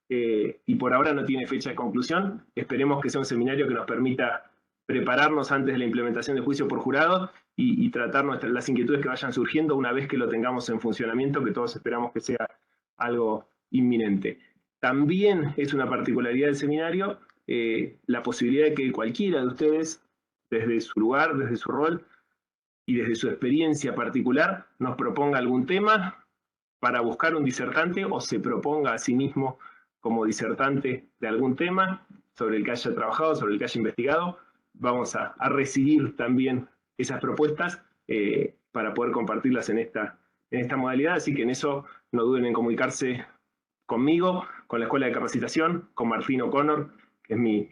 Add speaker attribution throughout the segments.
Speaker 1: y por ahora no tiene fecha de conclusión. Esperemos que sea un seminario que nos permita prepararnos antes de la implementación del juicio por jurado y tratar las inquietudes que vayan surgiendo una vez que lo tengamos en funcionamiento, que todos esperamos que sea algo inminente. También es una particularidad del seminario la posibilidad de que cualquiera de ustedes, desde su lugar, desde su rol y desde su experiencia particular, nos proponga algún tema para buscar un disertante o se proponga a sí mismo como disertante de algún tema sobre el que haya trabajado, sobre el que haya investigado. Vamos a recibir también esas propuestas para poder compartirlas en esta modalidad, así que en eso no duden en comunicarse conmigo, con la Escuela de Capacitación, con Martín O'Connor, que es mi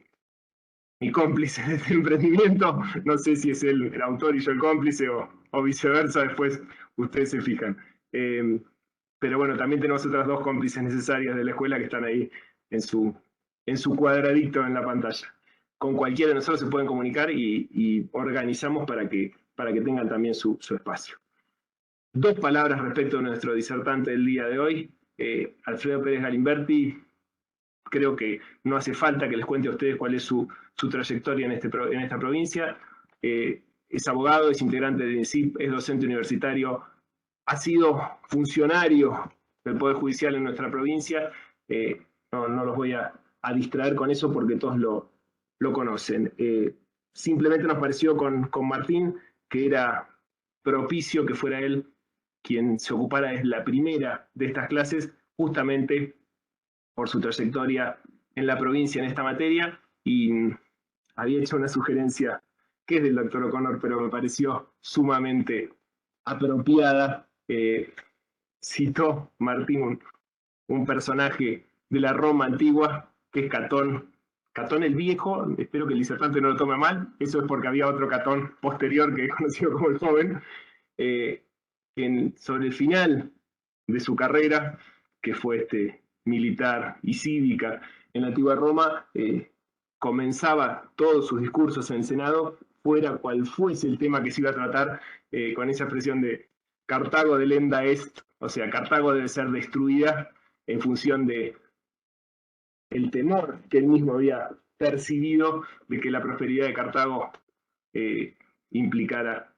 Speaker 1: cómplice de este emprendimiento. No sé si es él el autor y yo el cómplice o viceversa, después ustedes se fijan. Pero bueno, también tenemos otras dos cómplices necesarias de la escuela que están ahí en su cuadradito en la pantalla. Con cualquiera de nosotros se pueden comunicar y organizamos para que tengan también su espacio. Dos palabras respecto a nuestro disertante del día de hoy. Alfredo Pérez Galimberti, creo que no hace falta que les cuente a ustedes cuál es su trayectoria en esta provincia. Es abogado, es integrante del INSIP, es docente universitario, ha sido funcionario del Poder Judicial en nuestra provincia. No los voy a distraer con eso porque todos lo conocen. Simplemente nos pareció con Martín que era propicio que fuera él quien se ocupara de la primera de estas clases, justamente por su trayectoria en la provincia en esta materia, y había hecho una sugerencia que es del doctor O'Connor, pero me pareció sumamente apropiada. Citó Martín un personaje de la Roma antigua, que es Catón. Catón el Viejo, espero que el disertante no lo tome mal, eso es porque había otro Catón posterior que es conocido como el Joven, sobre el final de su carrera, que fue militar y cívica en la antigua Roma, comenzaba todos sus discursos en el Senado, fuera cual fuese el tema que se iba a tratar, con esa expresión de Cartago delenda est, o sea, Cartago debe ser destruida en función de el temor que él mismo había percibido de que la prosperidad de Cartago implicara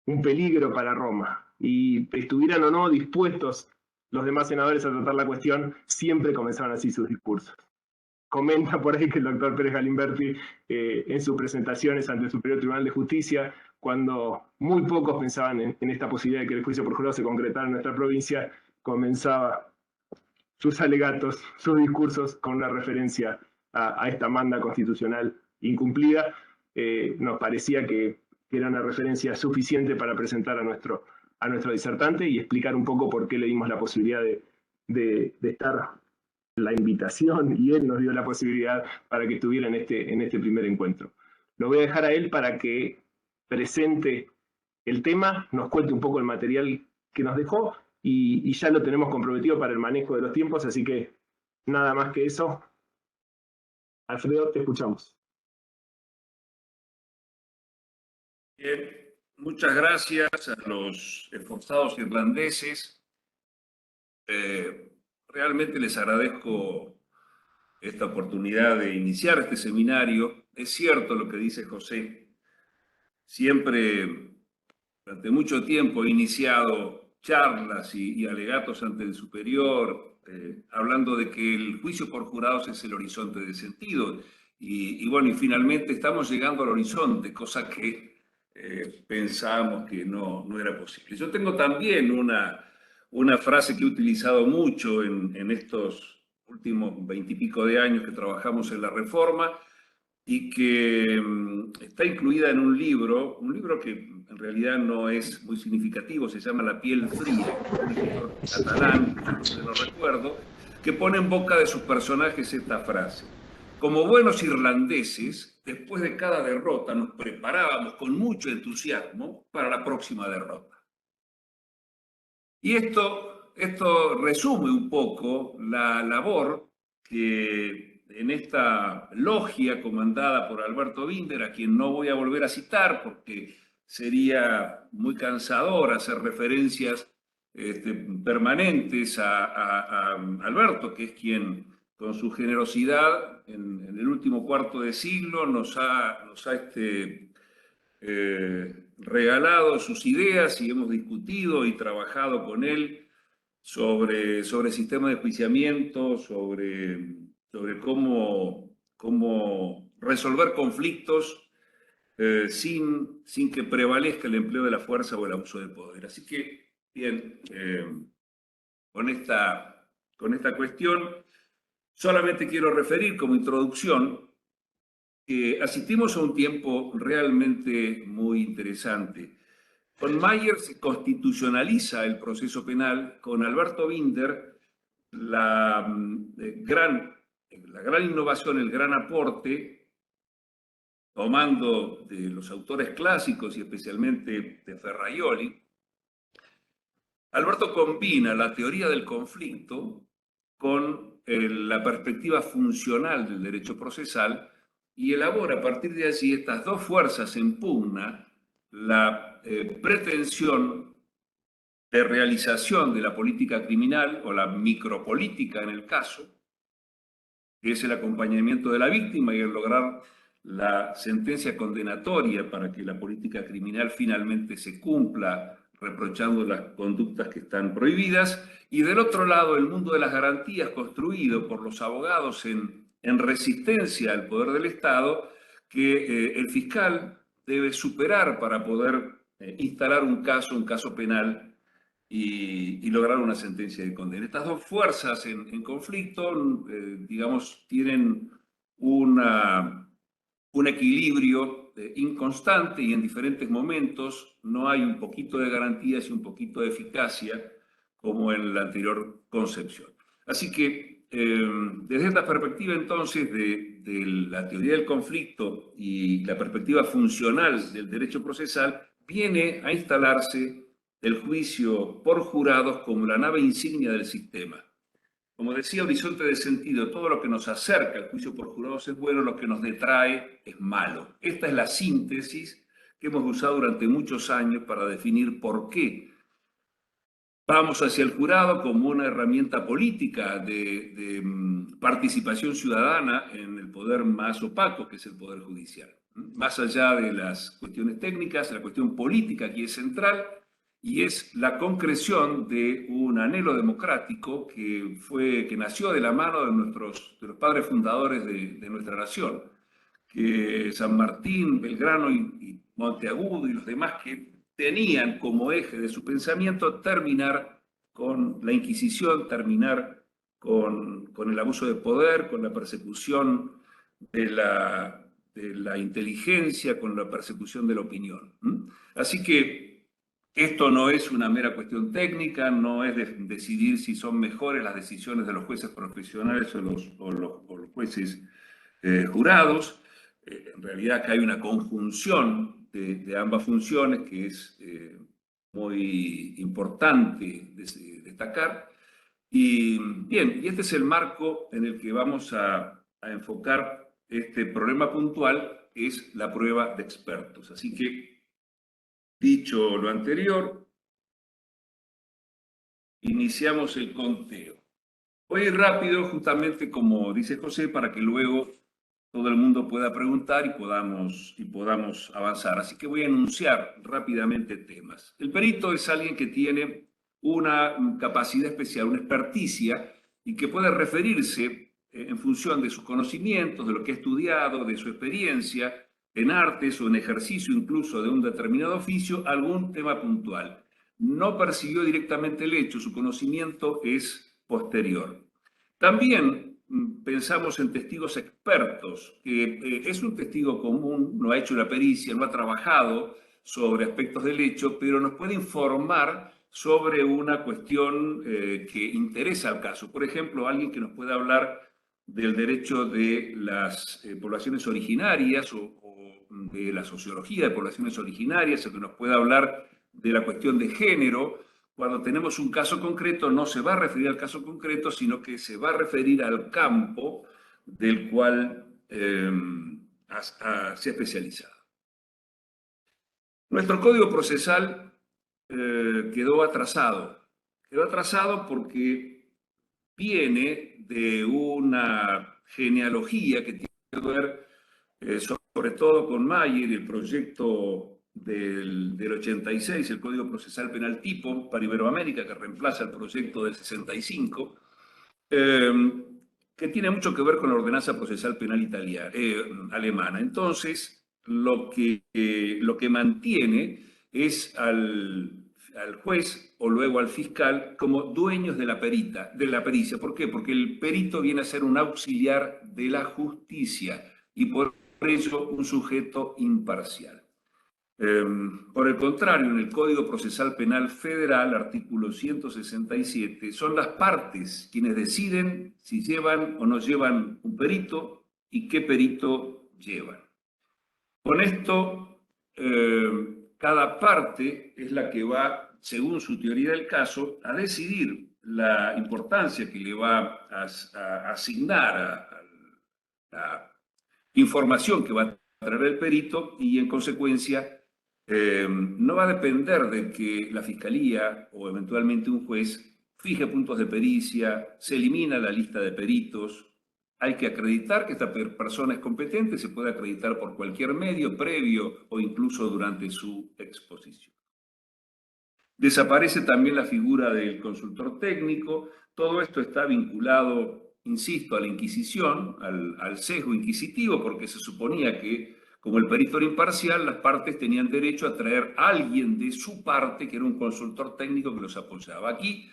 Speaker 1: un peligro para Roma. Y estuvieran o no dispuestos los demás senadores a tratar la cuestión, siempre comenzaban así sus discursos. Comenta por ahí que el doctor Pérez Galimberti, en sus presentaciones ante el Superior Tribunal de Justicia, cuando muy pocos pensaban en esta posibilidad de que el juicio por jurado se concretara en nuestra provincia, comenzaba sus alegatos, sus discursos con una referencia a esta manda constitucional incumplida. Nos parecía que era una referencia suficiente para presentar a nuestro disertante y explicar un poco por qué le dimos la posibilidad de estar, la invitación, y él nos dio la posibilidad para que estuviera en este primer encuentro. Lo voy a dejar a él para que presente el tema, nos cuente un poco el material que nos dejó y ya lo tenemos comprometido para el manejo de los tiempos, así que nada más que eso. Alfredo, te escuchamos.
Speaker 2: Bien, muchas gracias a los esforzados irlandeses. Realmente les agradezco esta oportunidad de iniciar este seminario. Es cierto lo que dice José. Siempre, durante mucho tiempo, he iniciado charlas y alegatos ante el superior, hablando de que el juicio por jurados es el horizonte de sentido. Y bueno, y finalmente estamos llegando al horizonte, cosa que pensábamos que no era posible. Yo tengo también una frase que he utilizado mucho en estos últimos 20 y pico de años que trabajamos en la reforma, y que está incluida en un libro que en realidad no es muy significativo, se llama La piel fría, un escritor catalán, no lo recuerdo, que pone en boca de sus personajes esta frase: como buenos irlandeses, después de cada derrota nos preparábamos con mucho entusiasmo para la próxima derrota. Y esto resume un poco la labor que en esta logia comandada por Alberto Binder, a quien no voy a volver a citar porque sería muy cansador hacer referencias permanentes a Alberto, que es quien con su generosidad en el último cuarto de siglo nos ha regalado sus ideas y hemos discutido y trabajado con él sobre sistema de enjuiciamiento, sobre cómo resolver conflictos sin que prevalezca el empleo de la fuerza o el abuso del poder. Así que, bien, con esta cuestión, solamente quiero referir como introducción que asistimos a un tiempo realmente muy interesante. Con Mayer se constitucionaliza el proceso penal, con Alberto Binder la gran innovación, el gran aporte, tomando de los autores clásicos y especialmente de Ferraioli, Alberto combina la teoría del conflicto con la perspectiva funcional del derecho procesal y elabora a partir de allí estas dos fuerzas en pugna la pretensión de realización de la política criminal o la micropolítica en el caso, que es el acompañamiento de la víctima y el lograr la sentencia condenatoria para que la política criminal finalmente se cumpla, reprochando las conductas que están prohibidas, y del otro lado el mundo de las garantías construido por los abogados en resistencia al poder del Estado, que el fiscal debe superar para poder instalar un caso penal y lograr una sentencia de condena. Estas dos fuerzas en conflicto, digamos, tienen un equilibrio inconstante y en diferentes momentos no hay un poquito de garantías y un poquito de eficacia como en la anterior concepción. Así que desde esta perspectiva entonces de la teoría del conflicto y la perspectiva funcional del derecho procesal, viene a instalarse el juicio por jurados como la nave insignia del sistema. Como decía Horizonte de Sentido, todo lo que nos acerca al juicio por jurados es bueno, lo que nos detrae es malo. Esta es la síntesis que hemos usado durante muchos años para definir por qué vamos hacia el jurado como una herramienta política de participación ciudadana en el poder más opaco, que es el poder judicial. Más allá de las cuestiones técnicas, la cuestión política aquí es central y es la concreción de un anhelo democrático que nació de la mano de los padres fundadores de nuestra nación, que San Martín, Belgrano y Monteagudo y los demás que tenían como eje de su pensamiento terminar con la Inquisición, terminar con el abuso de poder, con la persecución de la inteligencia, con la persecución de la opinión. Así que esto no es una mera cuestión técnica, no es decidir si son mejores las decisiones de los jueces profesionales o los jueces jurados. En realidad acá hay una conjunción de ambas funciones que es muy importante destacar. Y bien, y este es el marco en el que vamos a enfocar este problema puntual, que es la prueba de expertos. Así que, dicho lo anterior, iniciamos el conteo. Voy a ir rápido, justamente como dice José, para que luego todo el mundo pueda preguntar y podamos avanzar. Así que voy a enunciar rápidamente temas. El perito es alguien que tiene una capacidad especial, una experticia, y que puede referirse en función de sus conocimientos, de lo que ha estudiado, de su experiencia en artes o en ejercicio incluso de un determinado oficio, a algún tema puntual. No persiguió directamente el hecho, su conocimiento es posterior. También pensamos en testigos expertos, que es un testigo común, no ha hecho la pericia, no ha trabajado sobre aspectos del hecho, pero nos puede informar sobre una cuestión que interesa al caso. Por ejemplo, alguien que nos pueda hablar del derecho de las poblaciones originarias o de la sociología de poblaciones originarias, o que nos pueda hablar de la cuestión de género. Cuando tenemos un caso concreto, no se va a referir al caso concreto, sino que se va a referir al campo del cual se ha especializado. Nuestro código procesal quedó atrasado quedó atrasado porque viene de una genealogía que tiene que ver sobre todo con Mayer y el proyecto del 86, el Código Procesal Penal Tipo para Iberoamérica, que reemplaza el proyecto del 65, que tiene mucho que ver con la ordenanza procesal penal alemana. Entonces, lo que mantiene es al juez o luego al fiscal como dueños de la pericia. ¿Por qué? Porque el perito viene a ser un auxiliar de la justicia y por ello un sujeto imparcial. Por el contrario, en el Código Procesal Penal Federal, artículo 167, son las partes quienes deciden si llevan o no llevan un perito y qué perito llevan. Con esto, cada parte es la que va, según su teoría del caso, a decidir la importancia que le va a asignar a la información que va a traer el perito y, en consecuencia, no va a depender de que la fiscalía o eventualmente un juez fije puntos de pericia, se elimina la lista de peritos. Hay que acreditar que esta persona es competente, se puede acreditar por cualquier medio, previo o incluso durante su exposición. Desaparece también la figura del consultor técnico. Todo esto está vinculado, insisto, a la Inquisición, al sesgo inquisitivo, porque se suponía que, como el perito era imparcial, las partes tenían derecho a traer a alguien de su parte, que era un consultor técnico que los apoyaba. Aquí,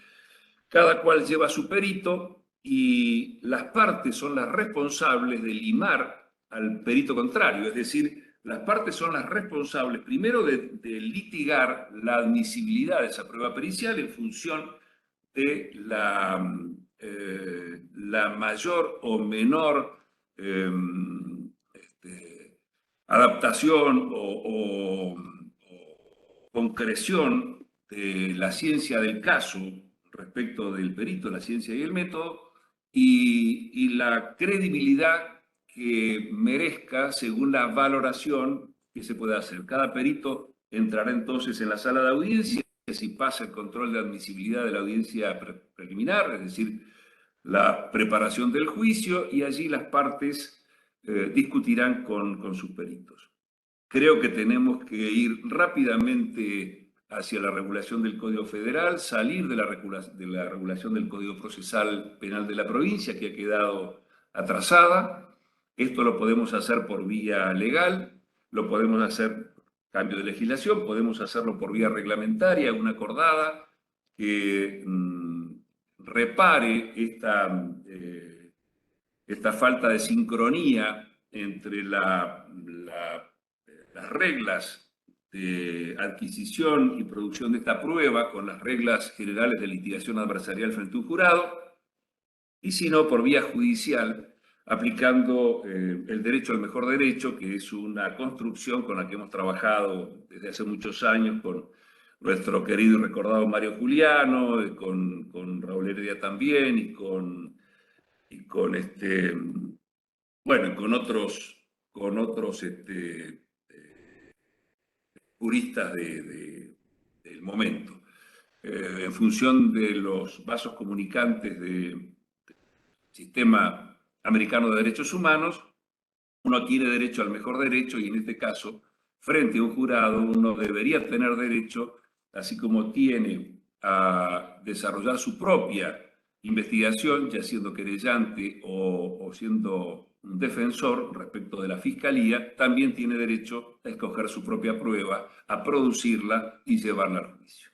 Speaker 2: cada cual lleva su perito y las partes son las responsables de limar al perito contrario, es decir, las partes son las responsables primero de litigar la admisibilidad de esa prueba pericial en función de la mayor o menor adaptación o concreción de la ciencia del caso respecto del perito, la ciencia y el método, y la credibilidad que merezca según la valoración que se pueda hacer. Cada perito entrará entonces en la sala de audiencia si pasa el control de admisibilidad de la audiencia preliminar, es decir, la preparación del juicio, y allí las partes discutirán con sus peritos. Creo que tenemos que ir rápidamente hacia la regulación del Código Federal, salir de la regulación del Código Procesal Penal de la provincia, que ha quedado atrasada. Esto lo podemos hacer por vía legal, lo podemos hacer cambio de legislación, podemos hacerlo por vía reglamentaria, una acordada que repare esta falta de sincronía entre las reglas de adquisición y producción de esta prueba con las reglas generales de litigación adversarial frente a un jurado, y si no, por vía judicial, aplicando el derecho al mejor derecho, que es una construcción con la que hemos trabajado desde hace muchos años con nuestro querido y recordado Mario Juliano, con Raúl Heredia también, y con otros juristas del momento. En función de los vasos comunicantes del sistema americano de derechos humanos, uno adquiere derecho al mejor derecho, y en este caso, frente a un jurado, uno debería tener derecho, así como tiene, a desarrollar su propia investigación, ya siendo querellante o siendo un defensor respecto de la fiscalía, también tiene derecho a escoger su propia prueba, a producirla y llevarla al juicio.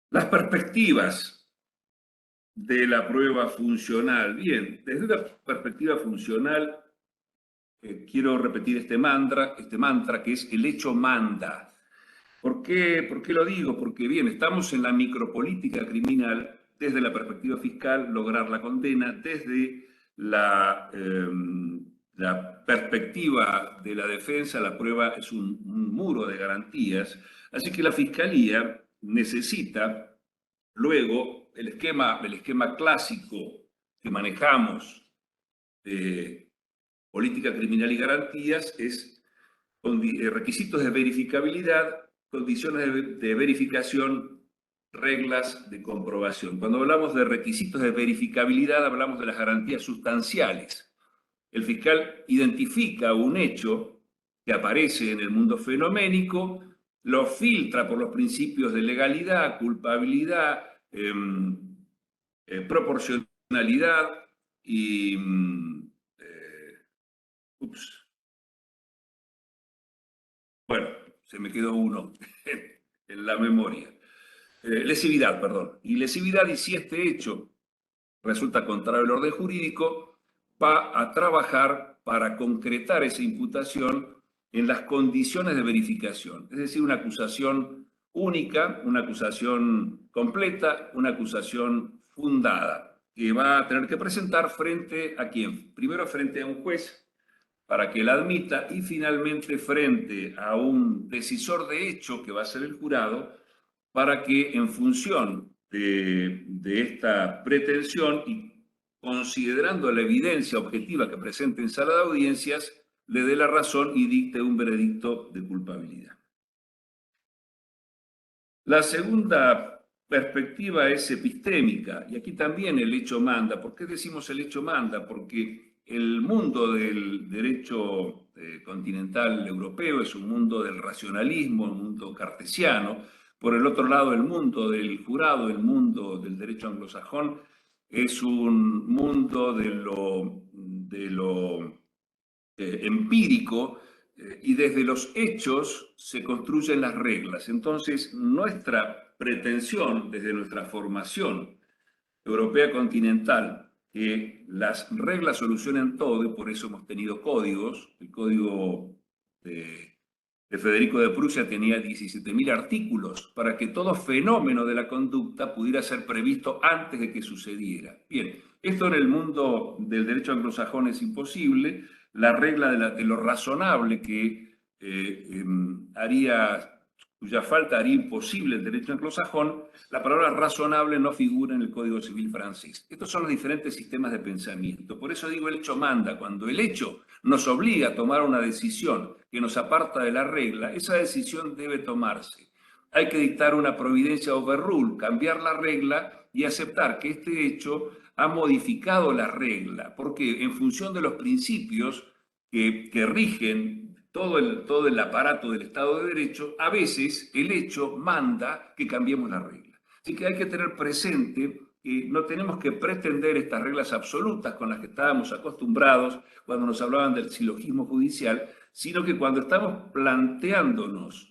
Speaker 2: Las perspectivas de la prueba funcional. Bien, desde una perspectiva funcional, quiero repetir este mantra que es: el hecho manda. ¿Por qué lo digo? Porque, bien, estamos en la micropolítica criminal, desde la perspectiva fiscal, lograr la condena, desde la perspectiva de la defensa, la prueba es un muro de garantías, así que la fiscalía necesita luego el esquema clásico que manejamos de política criminal y garantías es requisitos de verificabilidad, condiciones de verificación reglas de comprobación. Cuando hablamos de requisitos de verificabilidad, hablamos de las garantías sustanciales. El fiscal identifica un hecho que aparece en el mundo fenoménico, lo filtra por los principios de legalidad, culpabilidad, proporcionalidad y... bueno, se me quedó uno en la memoria. Lesividad, perdón. Y lesividad, y si este hecho resulta contrario al orden jurídico, va a trabajar para concretar esa imputación en las condiciones de verificación. Es decir, una acusación única, una acusación completa, una acusación fundada, que va a tener que presentar frente a quién. Primero frente a un juez para que la admita y finalmente frente a un decisor de hecho que va a ser el jurado para que en función de esta pretensión y considerando la evidencia objetiva que presente en sala de audiencias, le dé la razón y dicte un veredicto de culpabilidad. La segunda perspectiva es epistémica, y aquí también el hecho manda. ¿Por qué decimos el hecho manda? Porque el mundo del derecho continental europeo es un mundo del racionalismo, un mundo cartesiano. Por el otro lado, el mundo del jurado, el mundo del derecho anglosajón, es un mundo de lo empírico, y desde los hechos se construyen las reglas. Entonces, nuestra pretensión desde nuestra formación europea continental, que las reglas solucionen todo, y por eso hemos tenido códigos. El código de Federico de Prusia tenía 17.000 artículos para que todo fenómeno de la conducta pudiera ser previsto antes de que sucediera. Bien, esto en el mundo del derecho anglosajón es imposible. La regla de lo razonable que cuya falta haría imposible el derecho anglosajón, la palabra razonable no figura en el Código Civil francés. Estos son los diferentes sistemas de pensamiento. Por eso digo el hecho manda. Cuando el hecho nos obliga a tomar una decisión que nos aparta de la regla, esa decisión debe tomarse. Hay que dictar una providencia overrule, cambiar la regla y aceptar que este hecho ha modificado la regla, porque en función de los principios que rigen todo el aparato del Estado de Derecho, a veces el hecho manda que cambiemos la regla. Así que hay que tener presente que no tenemos que pretender estas reglas absolutas con las que estábamos acostumbrados cuando nos hablaban del silogismo judicial, sino que cuando estamos planteándonos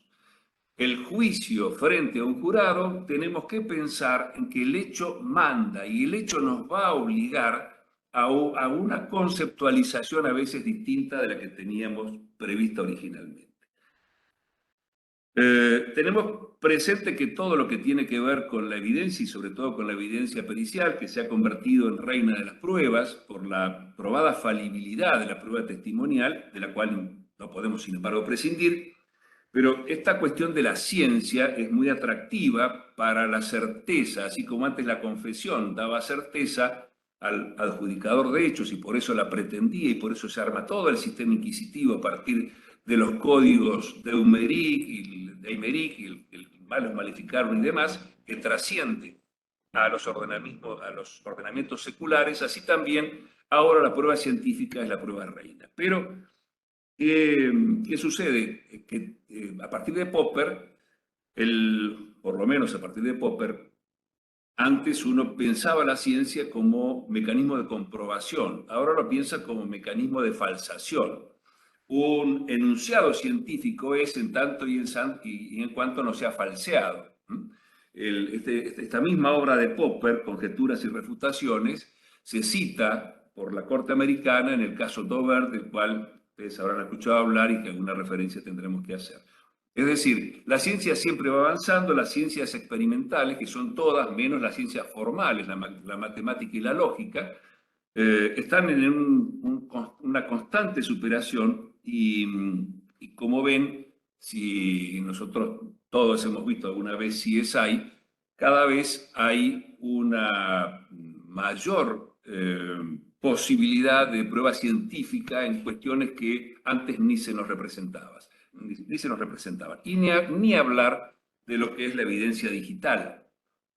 Speaker 2: el juicio frente a un jurado, tenemos que pensar en que el hecho manda y el hecho nos va a obligar a una conceptualización a veces distinta de la que teníamos prevista originalmente. Tenemos presente que todo lo que tiene que ver con la evidencia y sobre todo con la evidencia pericial, que se ha convertido en reina de las pruebas por la probada falibilidad de la prueba testimonial, de la cual no podemos sin embargo prescindir, pero esta cuestión de la ciencia es muy atractiva para la certeza, así como antes la confesión daba certeza al adjudicador de hechos y por eso la pretendía y por eso se arma todo el sistema inquisitivo a partir de los códigos de Eumeric y el malus maleficarum y demás, que trasciende a los ordenamientos seculares. Así también ahora la prueba científica es la prueba reina. Pero ¿qué sucede? Que a partir de Popper, por lo menos a partir de Popper, antes uno pensaba la ciencia como mecanismo de comprobación, ahora lo piensa como mecanismo de falsación. Un enunciado científico es en tanto y en cuanto no sea falseado. Esta misma obra de Popper, Conjeturas y Refutaciones, se cita por la Corte Americana en el caso Dover, del cual ustedes habrán escuchado hablar y que alguna referencia tendremos que hacer. Es decir, la ciencia siempre va avanzando, las ciencias experimentales, que son todas, menos las ciencias formales, la matemática y la lógica, están en una constante superación y como ven, si nosotros todos hemos visto alguna vez CSI, cada vez hay una mayor posibilidad de prueba científica en cuestiones que antes ni se nos representaban. Ni se nos representaban. Y ni hablar de lo que es la evidencia digital.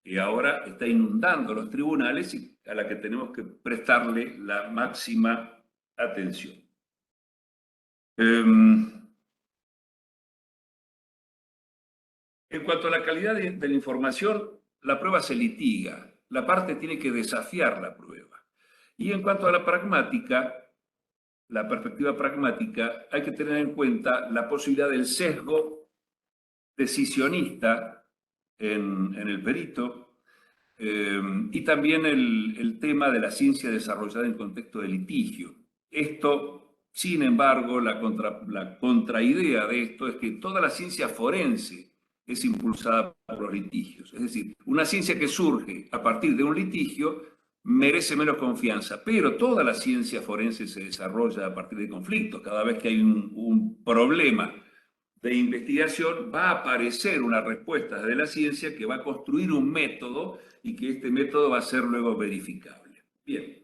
Speaker 2: que ahora está inundando los tribunales y a la que tenemos que prestarle la máxima atención. En cuanto a la calidad de la información, la prueba se litiga, la parte tiene que desafiar la prueba. Y en cuanto a la pragmática, la perspectiva pragmática, hay que tener en cuenta la posibilidad del sesgo decisionista en el perito, y también el tema de la ciencia desarrollada en contexto de litigio. Esto, sin embargo, la contraidea de esto es que toda la ciencia forense es impulsada por los litigios. Es decir, una ciencia que surge a partir de un litigio merece menos confianza, pero toda la ciencia forense se desarrolla a partir de conflictos. Cada vez que hay un problema de investigación, va a aparecer una respuesta de la ciencia que va a construir un método y que este método va a ser luego verificable. Bien,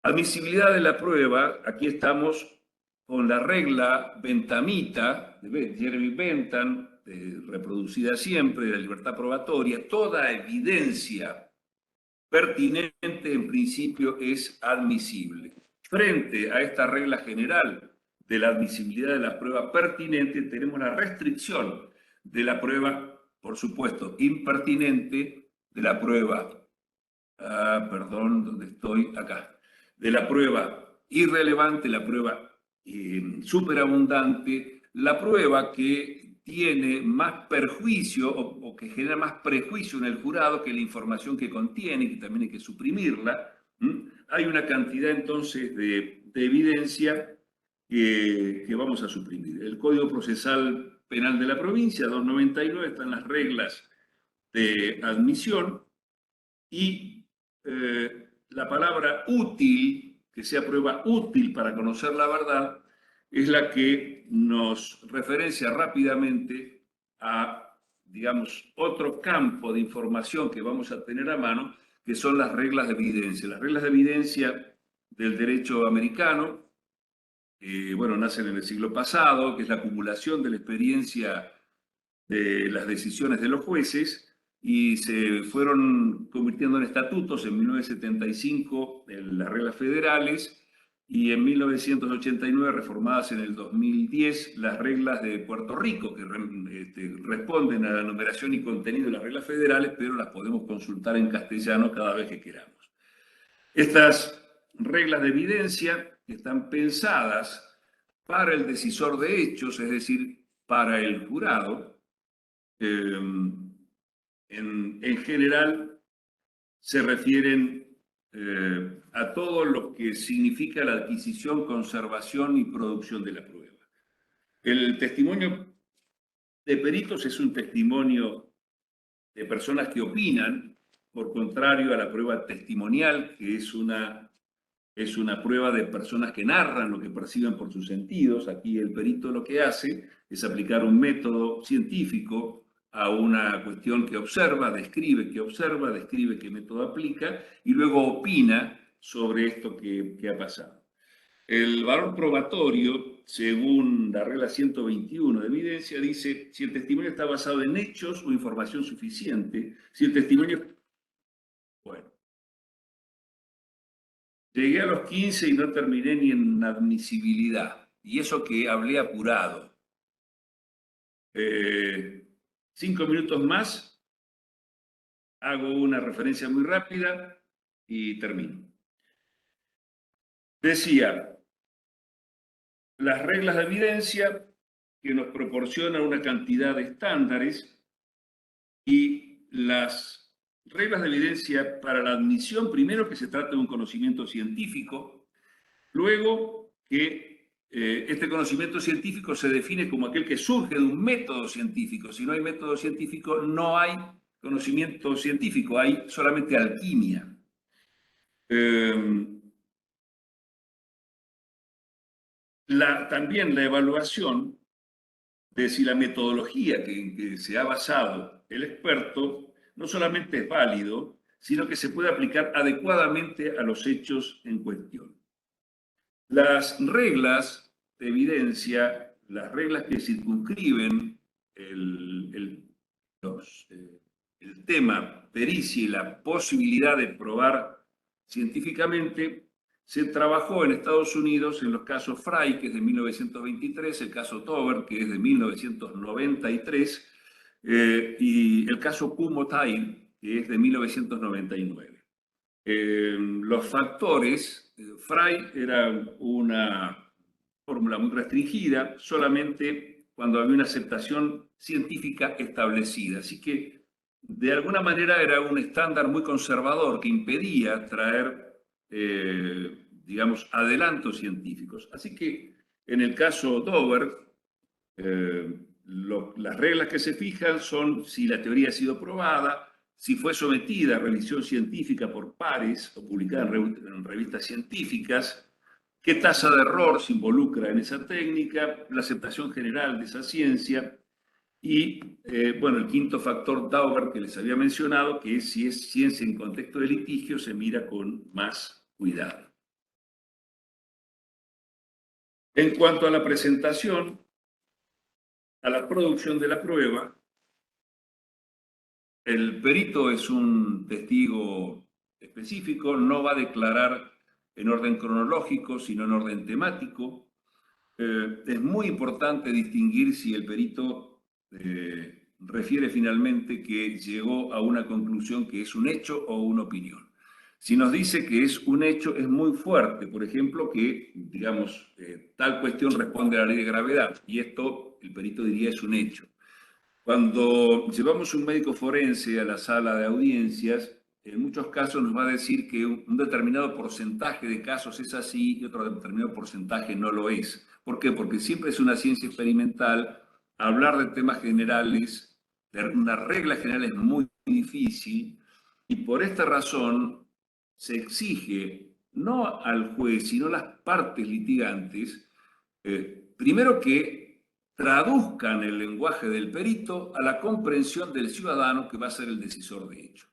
Speaker 2: admisibilidad de la prueba, aquí estamos con la regla bentamita de Jeremy Bentham, reproducida siempre, de la libertad probatoria. Toda evidencia pertinente en principio es admisible. Frente a esta regla general de la admisibilidad de la prueba pertinente, tenemos la restricción de la prueba, por supuesto, impertinente, de la prueba, ¿dónde estoy? Acá. De la prueba irrelevante, la prueba superabundante, la prueba que tiene más perjuicio o que genera más prejuicio en el jurado que la información que contiene, que también hay que suprimirla. Hay una cantidad entonces de evidencia que vamos a suprimir. El Código Procesal Penal de la provincia, 299, están las reglas de admisión y la palabra útil, que sea prueba útil para conocer la verdad, es la que nos referencia rápidamente a, digamos, otro campo de información que vamos a tener a mano, que son las reglas de evidencia. Las reglas de evidencia del derecho americano, bueno, nacen en el siglo pasado, que es la acumulación de la experiencia de las decisiones de los jueces, y se fueron convirtiendo en estatutos en 1975 en las reglas federales, y en 1989 reformadas en el 2010 las reglas de Puerto Rico, que responden a la numeración y contenido de las reglas federales, pero las podemos consultar en castellano cada vez que queramos. Estas reglas de evidencia están pensadas para el decisor de hechos, es decir, para el jurado. En general se refieren a todo lo que significa la adquisición, conservación y producción de la prueba. El testimonio de peritos es un testimonio de personas que opinan, por contrario a la prueba testimonial, que es una prueba de personas que narran lo que perciben por sus sentidos. Aquí el perito lo que hace es aplicar un método científico a una cuestión que observa, describe qué método aplica y luego opina sobre esto que ha pasado. El valor probatorio, según la regla 121 de evidencia, dice si el testimonio está basado en hechos o información suficiente, si el testimonio... Bueno, llegué a los 15 y no terminé ni en admisibilidad, y eso que hablé apurado. 5 minutos más, hago una referencia muy rápida y termino. Decía, las reglas de evidencia que nos proporcionan una cantidad de estándares y las reglas de evidencia para la admisión, primero que se trata de un conocimiento científico, luego que este conocimiento científico se define como aquel que surge de un método científico. Si no hay método científico, no hay conocimiento científico, hay solamente alquimia. También la evaluación de si la metodología que se ha basado el experto no solamente es válido, sino que se puede aplicar adecuadamente a los hechos en cuestión. Las reglas de evidencia, las reglas que circunscriben el tema pericia y la posibilidad de probar científicamente, se trabajó en Estados Unidos en los casos Frey, que es de 1923, el caso Dover, que es de 1993, y el caso Kumho-Tai, que es de 1999. Los factores, Frey era una fórmula muy restringida, solamente cuando había una aceptación científica establecida. Así que, de alguna manera, era un estándar muy conservador que impedía traer, digamos, adelantos científicos. Así que, en el caso Dover, las reglas que se fijan son si la teoría ha sido probada, si fue sometida a revisión científica por pares o publicada en revistas científicas, qué tasa de error se involucra en esa técnica, la aceptación general de esa ciencia y, bueno, el quinto factor Dauber que les había mencionado, que es si es ciencia en contexto de litigio, se mira con más cuidado. En cuanto a la presentación, a la producción de la prueba, el perito es un testigo específico, no va a declarar en orden cronológico, sino en orden temático. Es muy importante distinguir si el perito refiere finalmente que llegó a una conclusión que es un hecho o una opinión. Si nos dice que es un hecho, es muy fuerte. Por ejemplo, que, digamos, tal cuestión responde a la ley de gravedad, y esto el perito diría es un hecho. Cuando llevamos un médico forense a la sala de audiencias, en muchos casos nos va a decir que un determinado porcentaje de casos es así y otro determinado porcentaje no lo es. ¿Por qué? Porque siempre es una ciencia experimental. Hablar de temas generales, de una regla general es muy difícil, y por esta razón se exige no al juez, sino a las partes litigantes, primero que traduzcan el lenguaje del perito a la comprensión del ciudadano que va a ser el decisor de hecho.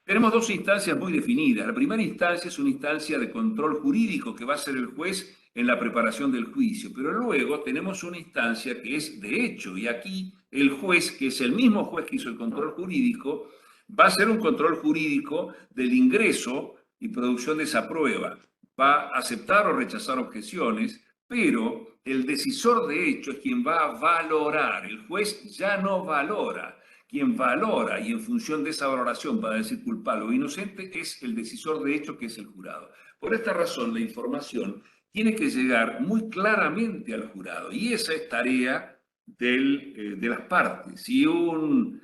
Speaker 2: Tenemos dos instancias muy definidas. La primera instancia es una instancia de control jurídico que va a ser el juez en la preparación del juicio, pero luego tenemos una instancia que es de hecho, y aquí el juez, que es el mismo juez que hizo el control jurídico, va a hacer un control jurídico del ingreso y producción de esa prueba. Va a aceptar o rechazar objeciones, pero el decisor de hecho es quien va a valorar. El juez ya no valora. Quien valora y en función de esa valoración va a decir culpable o inocente es el decisor de hecho, que es el jurado. Por esta razón, la información tiene que llegar muy claramente al jurado, y esa es tarea de las partes. Si un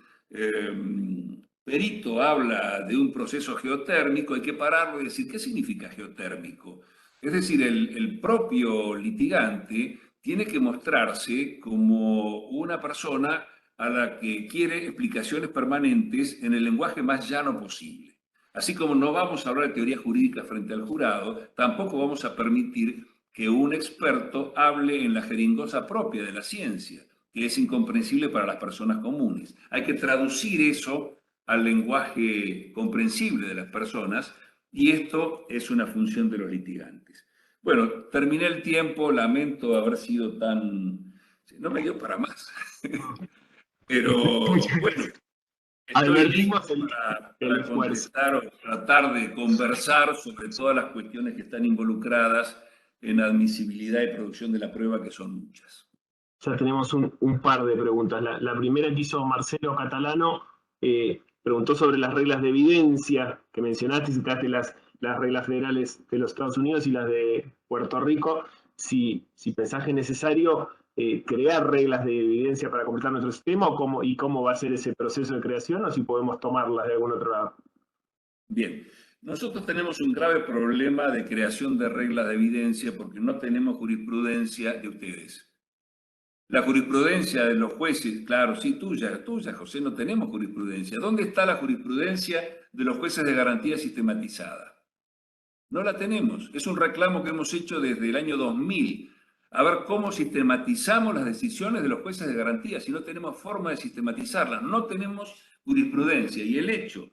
Speaker 2: perito habla de un proceso geotérmico, hay que pararlo y decir, ¿qué significa geotérmico? Es decir, el propio litigante tiene que mostrarse como una persona a la que quiere explicaciones permanentes en el lenguaje más llano posible. Así como no vamos a hablar de teoría jurídica frente al jurado, tampoco vamos a permitir que un experto hable en la jeringosa propia de la ciencia, que es incomprensible para las personas comunes. Hay que traducir eso al lenguaje comprensible de las personas, y esto es una función de los litigantes. Bueno, terminé el tiempo, lamento haber sido tan... No me dio para más. Pero bueno, estoy listo para contestar o tratar de conversar sobre todas las cuestiones que están involucradas en admisibilidad y producción de la prueba, que son muchas.
Speaker 1: Ya tenemos un par de preguntas. La primera que hizo Marcelo Catalano preguntó sobre las reglas de evidencia que mencionaste, citaste las reglas federales de los Estados Unidos y las de Puerto Rico. Si pensás que es necesario crear reglas de evidencia para completar nuestro sistema, y cómo va a ser ese proceso de creación, o si podemos tomarlas de algún otro lado.
Speaker 2: Bien, nosotros tenemos un grave problema de creación de reglas de evidencia porque no tenemos jurisprudencia de ustedes. La jurisprudencia de los jueces, claro, sí, tuya, José, no tenemos jurisprudencia. ¿Dónde está la jurisprudencia de los jueces de garantía sistematizada? No la tenemos. Es un reclamo que hemos hecho desde el año 2000. A ver cómo sistematizamos las decisiones de los jueces de garantía, si no tenemos forma de sistematizarlas. No tenemos jurisprudencia. Y el hecho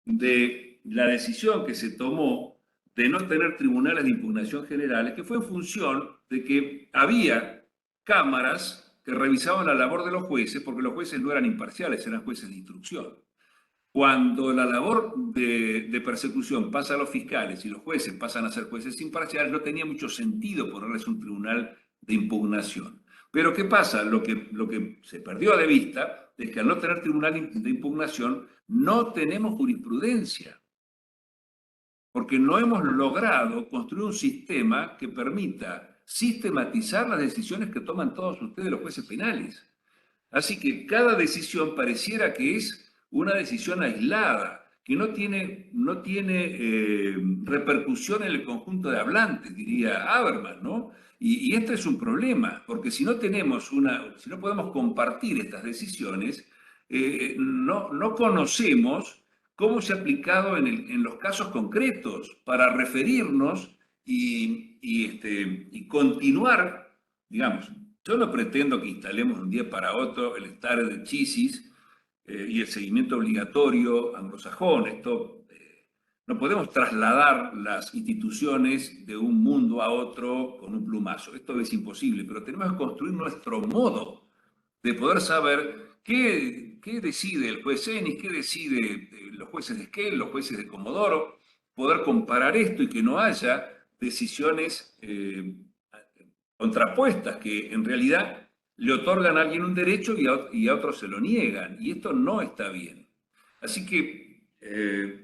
Speaker 2: de la decisión que se tomó de no tener tribunales de impugnación generales, que fue en función de que había cámaras que revisaban la labor de los jueces, porque los jueces no eran imparciales, eran jueces de instrucción. Cuando la labor de persecución pasa a los fiscales y los jueces pasan a ser jueces imparciales, no tenía mucho sentido ponerles un tribunal de impugnación. Pero ¿qué pasa? Lo que se perdió de vista es que al no tener tribunal de impugnación no tenemos jurisprudencia, porque no hemos logrado construir un sistema que permita sistematizar las decisiones que toman todos ustedes los jueces penales. Así que cada decisión pareciera que es una decisión aislada, que no tiene repercusión en el conjunto de hablantes, diría Habermas, ¿no? Y este es un problema, porque si no si no podemos compartir estas decisiones, no conocemos cómo se ha aplicado en los casos concretos para referirnos y continuar, digamos. Yo no pretendo que instalemos de un día para otro el stare decisis y el seguimiento obligatorio anglosajón. No podemos trasladar las instituciones de un mundo a otro con un plumazo. Esto es imposible, pero tenemos que construir nuestro modo de poder saber qué decide el juez Enis, qué decide los jueces de Esquel, los jueces de Comodoro, poder comparar esto y que no haya decisiones contrapuestas que en realidad le otorgan a alguien un derecho y a otros se lo niegan. Y esto no está bien. Así que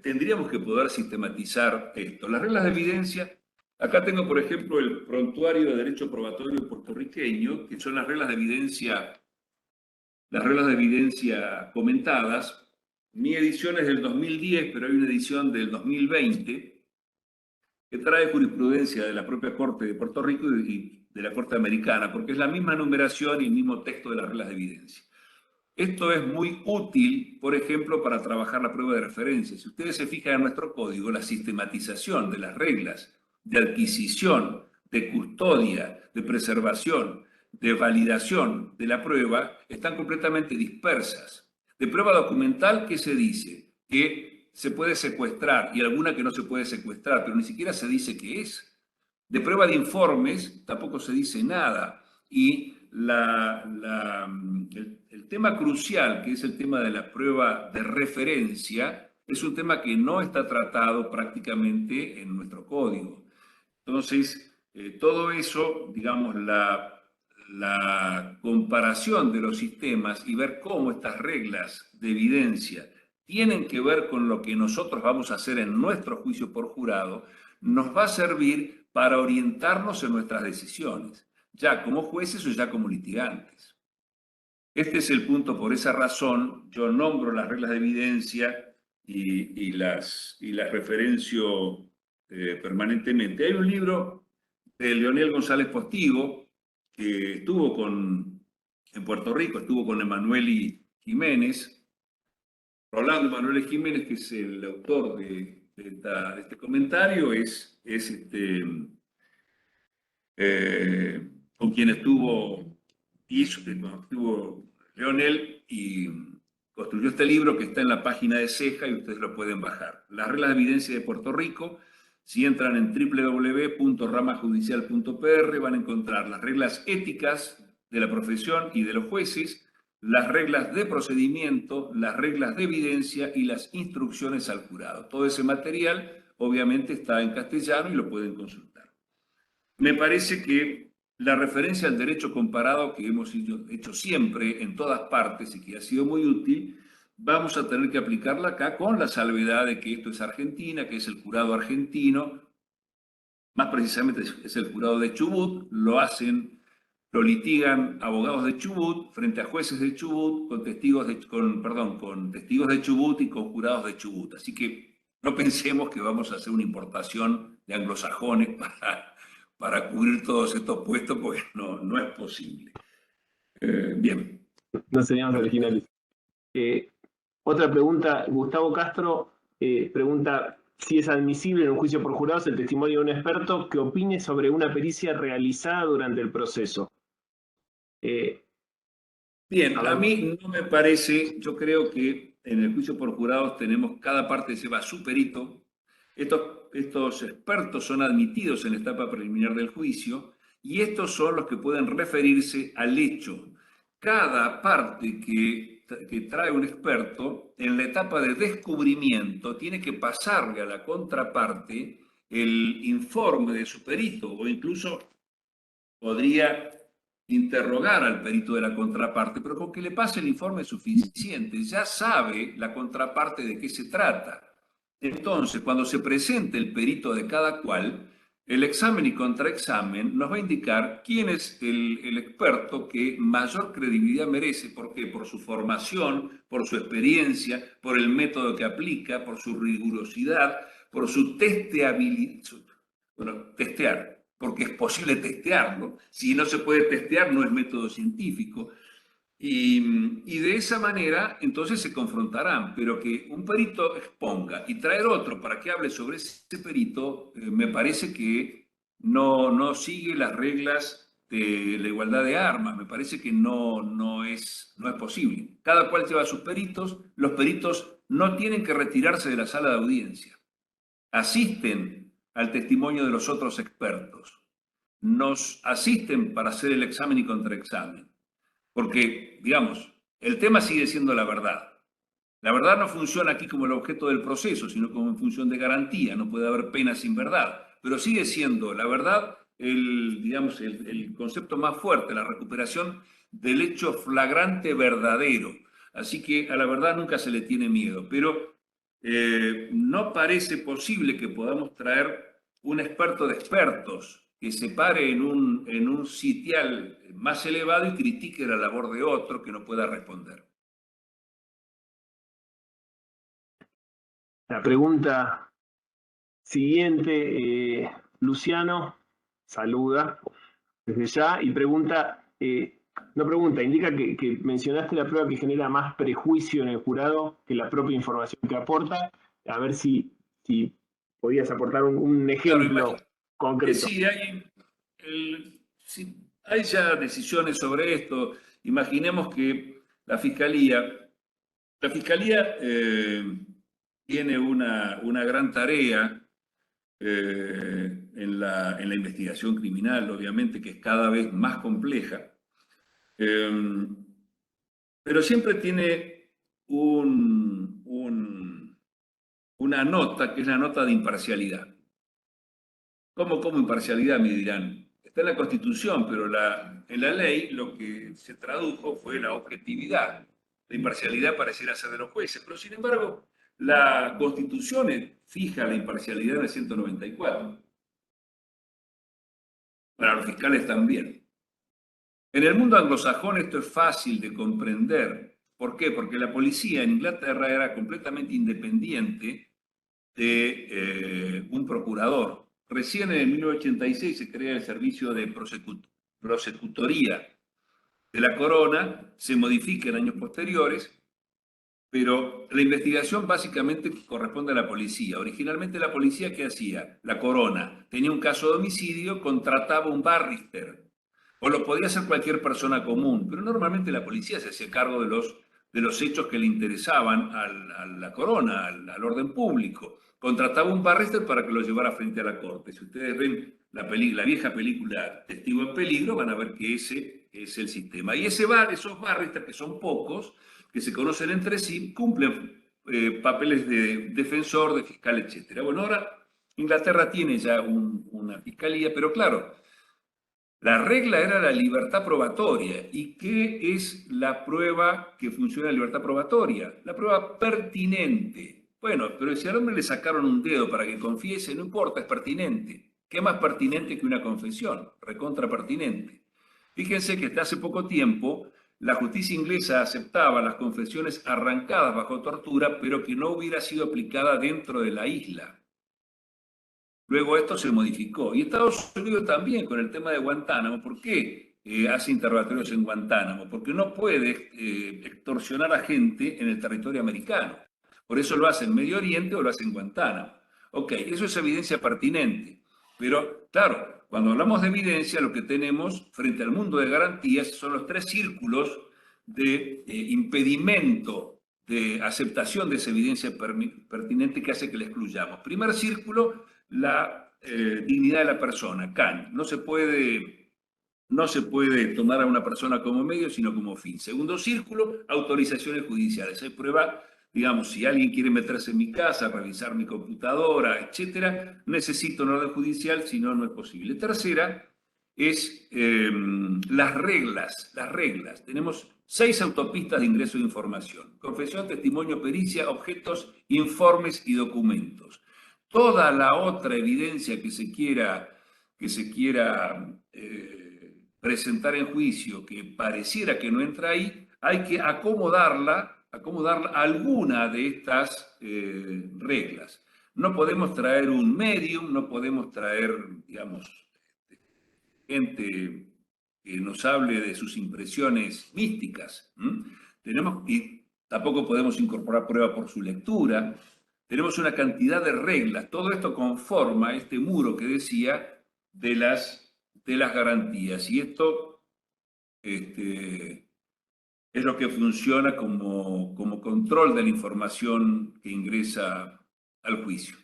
Speaker 2: tendríamos que poder sistematizar esto. Las reglas de evidencia, acá tengo por ejemplo el prontuario de derecho probatorio puertorriqueño, que son las reglas de evidencia comentadas. Mi edición es del 2010, pero hay una edición del 2020 que trae jurisprudencia de la propia Corte de Puerto Rico y de la Corte Americana, porque es la misma numeración y el mismo texto de las reglas de evidencia. Esto es muy útil, por ejemplo, para trabajar la prueba de referencia. Si ustedes se fijan en nuestro código, la sistematización de las reglas de adquisición, de custodia, de preservación, de validación de la prueba están completamente dispersas. De prueba documental, ¿qué se dice? Que se puede secuestrar y alguna que no se puede secuestrar, pero ni siquiera se dice qué es. De prueba de informes tampoco se dice nada. Y el tema crucial, que es el tema de la prueba de referencia, es un tema que no está tratado prácticamente en nuestro código. Entonces, todo eso, digamos, la comparación de los sistemas y ver cómo estas reglas de evidencia tienen que ver con lo que nosotros vamos a hacer en nuestro juicio por jurado, nos va a servir para orientarnos en nuestras decisiones, ya como jueces o ya como litigantes. Este es el punto, por esa razón yo nombro las reglas de evidencia y las referencio permanentemente. Hay un libro de Leonel González Postigo, que estuvo en Puerto Rico, estuvo con Emanuel Jiménez, Rolando Emanuel Jiménez, que es el autor de este comentario, con quien estuvo Leonel y construyó este libro que está en la página de CEJA y ustedes lo pueden bajar. Las reglas de evidencia de Puerto Rico, si entran en www.ramajudicial.pr van a encontrar las reglas éticas de la profesión y de los jueces, las reglas de procedimiento, las reglas de evidencia y las instrucciones al jurado. Todo ese material obviamente está en castellano y lo pueden consultar. Me parece que la referencia al derecho comparado que hemos hecho siempre en todas partes y que ha sido muy útil, vamos a tener que aplicarla acá con la salvedad de que esto es Argentina, que es el jurado argentino, más precisamente es el jurado de Chubut, lo litigan abogados de Chubut frente a jueces de Chubut, con testigos de Chubut y con jurados de Chubut. Así que no pensemos que vamos a hacer una importación de anglosajones para cubrir todos estos puestos, porque no es posible. Bien.
Speaker 1: No seríamos originales. Otra pregunta, Gustavo Castro pregunta si es admisible en un juicio por jurados el testimonio de un experto que opine sobre una pericia realizada durante el proceso.
Speaker 2: Bien, a mí no me parece, yo creo que en el juicio por jurados cada parte lleva su perito. Estos expertos son admitidos en la etapa preliminar del juicio y estos son los que pueden referirse al hecho. Cada parte que que trae un experto, en la etapa de descubrimiento, tiene que pasarle a la contraparte el informe de su perito, o incluso podría interrogar al perito de la contraparte, pero con que le pase el informe es suficiente, ya sabe la contraparte de qué se trata. Entonces, cuando se presente el perito de cada cual, el examen y contraexamen nos va a indicar quién es el experto que mayor credibilidad merece. ¿Por qué? Por su formación, por su experiencia, por el método que aplica, por su rigurosidad, por su testeabilidad. Bueno, testear, porque es posible testearlo. Si no se puede testear, no es método científico. Y de esa manera, entonces se confrontarán, pero que un perito exponga y traer otro para que hable sobre ese perito, me parece que no sigue las reglas de la igualdad de armas, me parece que no es posible. Cada cual lleva sus peritos, los peritos no tienen que retirarse de la sala de audiencia, asisten al testimonio de los otros expertos, nos asisten para hacer el examen y contraexamen. Porque, digamos, el tema sigue siendo la verdad. La verdad no funciona aquí como el objeto del proceso, sino como en función de garantía. No puede haber pena sin verdad. Pero sigue siendo la verdad digamos, el concepto más fuerte, la recuperación del hecho flagrante verdadero. Así que a la verdad nunca se le tiene miedo. Pero no parece posible que podamos traer un experto de expertos que se pare en un sitial más elevado y critique la labor de otro que no pueda responder.
Speaker 1: La pregunta siguiente, Luciano saluda desde ya y pregunta, indica que mencionaste la prueba que genera más prejuicio en el jurado que la propia información que aporta. A ver si podías aportar un ejemplo concreto.
Speaker 2: Sí, hay ya decisiones sobre esto. Imaginemos que la Fiscalía tiene una gran tarea en la investigación criminal, obviamente, que es cada vez más compleja, pero siempre tiene una nota, que es la nota de imparcialidad. ¿Cómo imparcialidad? Me dirán. Está en la Constitución, pero en la ley lo que se tradujo fue la objetividad. La imparcialidad pareciera ser de los jueces, pero sin embargo, la Constitución fija la imparcialidad en el 194. Para los fiscales también. En el mundo anglosajón esto es fácil de comprender. ¿Por qué? Porque la policía en Inglaterra era completamente independiente de un procurador. Recién en el 1986 se crea el servicio de prosecutoría de la corona, se modifica en años posteriores, pero la investigación básicamente corresponde a la policía. Originalmente la policía, ¿qué hacía? La corona tenía un caso de homicidio, contrataba un barrister, o lo podía hacer cualquier persona común, pero normalmente la policía se hacía cargo de los hechos que le interesaban a la corona, al orden público. Contrataba un barrister para que lo llevara frente a la corte. Si ustedes ven la vieja película Testigo en Peligro, van a ver que ese es el sistema. Y esos barristers, que son pocos, que se conocen entre sí, cumplen papeles de defensor, de fiscal, etc. Bueno, ahora Inglaterra tiene ya una fiscalía, pero claro, la regla era la libertad probatoria. ¿Y qué es la prueba que funciona en libertad probatoria? La prueba pertinente. Bueno, pero si al hombre le sacaron un dedo para que confiese, no importa, es pertinente. ¿Qué más pertinente que una confesión? Recontra pertinente. Fíjense que hasta hace poco tiempo la justicia inglesa aceptaba las confesiones arrancadas bajo tortura, pero que no hubiera sido aplicada dentro de la isla. Luego esto se modificó. Y Estados Unidos también con el tema de Guantánamo. ¿Por qué hace interrogatorios en Guantánamo? Porque no puede extorsionar a gente en el territorio americano. Por eso lo hace en Medio Oriente o lo hace en Guantánamo. Ok, eso es evidencia pertinente. Pero claro, cuando hablamos de evidencia, lo que tenemos frente al mundo de garantías son los tres círculos de impedimento de aceptación de esa evidencia pertinente que hace que la excluyamos. Primer círculo, la dignidad de la persona, Kant. No se puede no se puede tomar a una persona como medio, sino como fin. Segundo círculo, autorizaciones judiciales. Hay prueba, digamos, si alguien quiere meterse en mi casa, revisar mi computadora, etcétera, necesito una orden judicial, si no, no es posible. Tercera es las reglas, las reglas. Tenemos 6 autopistas de ingreso de información: confesión, testimonio, pericia, objetos, informes y documentos. Toda la otra evidencia que se quiera presentar en juicio que pareciera que no entra ahí, hay que acomodarla a alguna de estas reglas. No podemos traer un medium, no podemos traer, digamos, gente que nos hable de sus impresiones místicas. Y tampoco podemos incorporar prueba por su lectura. Tenemos una cantidad de reglas. Todo esto conforma este muro que decía de las garantías. Y esto es lo que funciona como control de la información que ingresa al juicio.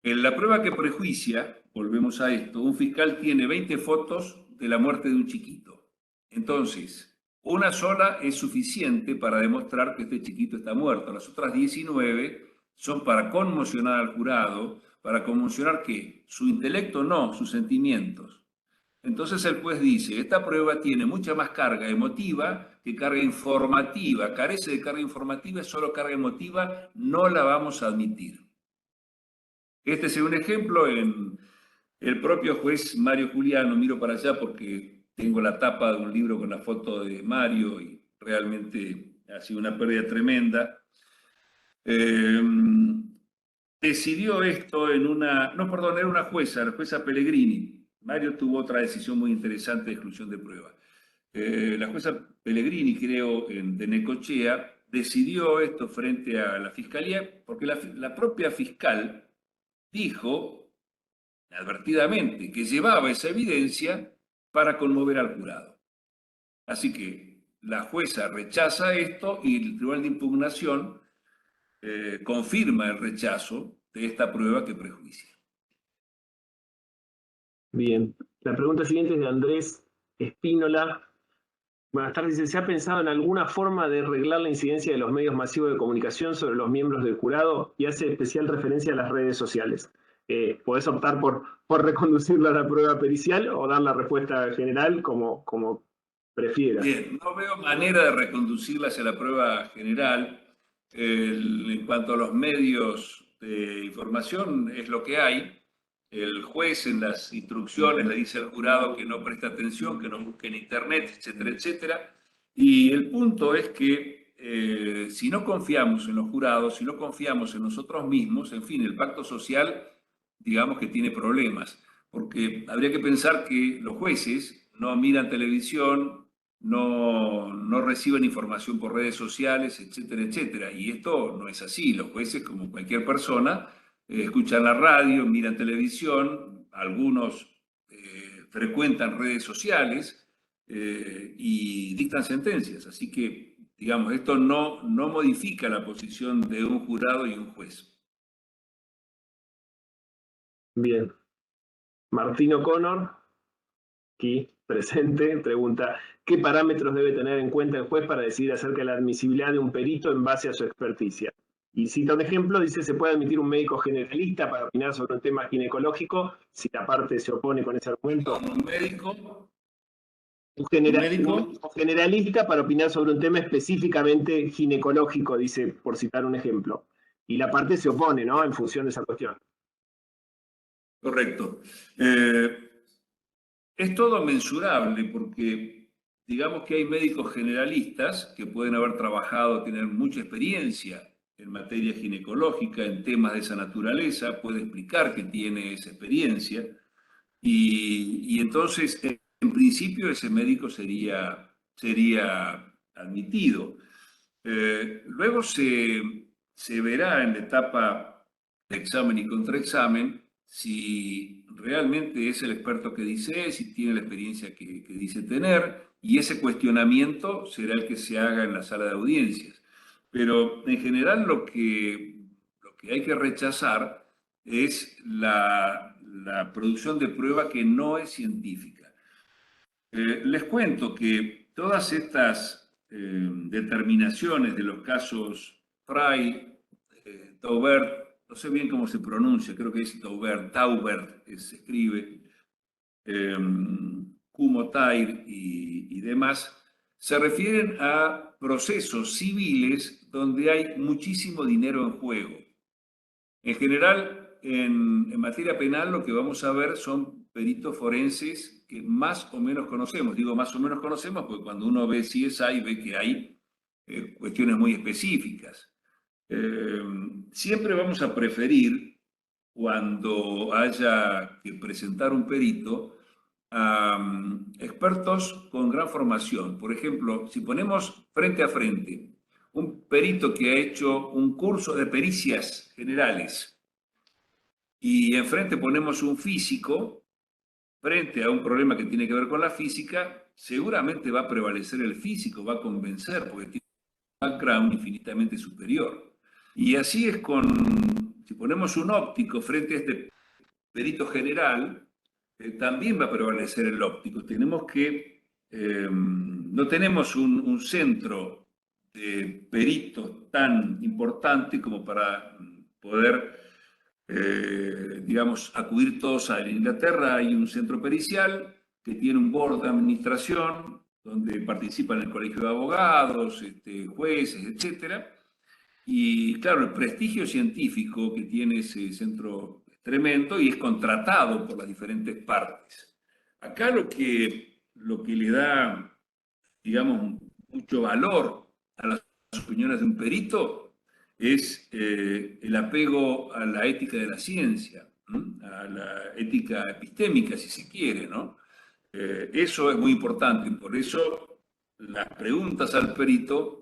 Speaker 2: En la prueba que prejuicia, volvemos a esto, un fiscal tiene 20 fotos de la muerte de un chiquito. Entonces, una sola es suficiente para demostrar que este chiquito está muerto. Las otras 19 son para conmocionar al jurado, para conmocionar ¿qué? Su intelecto, no, sus sentimientos. Entonces el juez dice, esta prueba tiene mucha más carga emotiva que carga informativa, carece de carga informativa, es solo carga emotiva, no la vamos a admitir. Este es un ejemplo en el propio juez Mario Juliano. Miro para allá porque tengo la tapa de un libro con la foto de Mario y realmente ha sido una pérdida tremenda. Decidió esto en una, no, perdón, era una jueza, la jueza Pellegrini. Mario tuvo otra decisión muy interesante de exclusión de prueba. La jueza Pellegrini, creo, de Necochea, decidió esto frente a la fiscalía porque la propia fiscal dijo advertidamente que llevaba esa evidencia para conmover al jurado. Así que la jueza rechaza esto y el Tribunal de Impugnación confirma el rechazo de esta prueba que prejuicia.
Speaker 1: Bien. La pregunta siguiente es de Andrés Espínola. Buenas tardes. Dice, ¿se ha pensado en alguna forma de arreglar la incidencia de los medios masivos de comunicación sobre los miembros del jurado? Y hace especial referencia a las redes sociales. Podés optar por reconducirla a la prueba pericial o dar la respuesta general como prefieras.
Speaker 2: Bien, no veo manera de reconducirla hacia la prueba general. En cuanto a los medios de información, es lo que hay. El juez en las instrucciones le dice al jurado que no preste atención, que no busque en internet, etcétera, etcétera. Y el punto es que si no confiamos en los jurados, si no confiamos en nosotros mismos, en fin, el pacto social, digamos que tiene problemas, porque habría que pensar que los jueces no miran televisión, no reciben información por redes sociales, etcétera, etcétera. Y esto no es así. Los jueces, como cualquier persona, escuchan la radio, miran televisión, algunos frecuentan redes sociales y dictan sentencias. Así que, digamos, esto no modifica la posición de un jurado y un juez.
Speaker 1: Bien. Martín O'Connor, aquí presente, pregunta, ¿qué parámetros debe tener en cuenta el juez para decidir acerca de la admisibilidad de un perito en base a su experticia? Y cita un ejemplo, dice, ¿se puede admitir un médico generalista para opinar sobre un tema ginecológico si la parte se opone con ese argumento?
Speaker 2: Un médico.
Speaker 1: Un médico generalista para opinar sobre un tema específicamente ginecológico, dice, por citar un ejemplo. Y la parte se opone, ¿no? En función de esa cuestión.
Speaker 2: Correcto. Es todo mensurable porque digamos que hay médicos generalistas que pueden haber trabajado, tener mucha experiencia en materia ginecológica, en temas de esa naturaleza, puede explicar que tiene esa experiencia y entonces en principio ese médico sería admitido. Luego se verá en la etapa de examen y contraexamen si realmente es el experto que dice, si tiene la experiencia que dice tener, y ese cuestionamiento será el que se haga en la sala de audiencias. Pero en general lo que hay que rechazar es la producción de prueba que no es científica. Les cuento que todas estas determinaciones de los casos Frey, Taubert, no sé bien cómo se pronuncia, creo que es Taubert se escribe, Kumho-Tyer y demás, se refieren a procesos civiles donde hay muchísimo dinero en juego. En general, en materia penal lo que vamos a ver son peritos forenses que más o menos conocemos. Digo más o menos conocemos porque cuando uno ve CSI ve que hay cuestiones muy específicas. Siempre vamos a preferir, cuando haya que presentar un perito, a expertos con gran formación. Por ejemplo, si ponemos frente a frente un perito que ha hecho un curso de pericias generales y enfrente ponemos un físico, frente a un problema que tiene que ver con la física, seguramente va a prevalecer el físico, va a convencer, porque tiene un background infinitamente superior. Y así es si ponemos un óptico frente a este perito general, también va a prevalecer el óptico. Tenemos que, no tenemos un centro de peritos tan importante como para poder, digamos, acudir todos a él. En Inglaterra hay un centro pericial que tiene un board de administración donde participan el colegio de abogados, jueces, etcétera. Y claro, el prestigio científico que tiene ese centro es tremendo y es contratado por las diferentes partes. Acá lo que le da, digamos, mucho valor a las opiniones de un perito es el apego a la ética de la ciencia, ¿no? A la ética epistémica, si se quiere, ¿no? Eso es muy importante y por eso las preguntas al perito,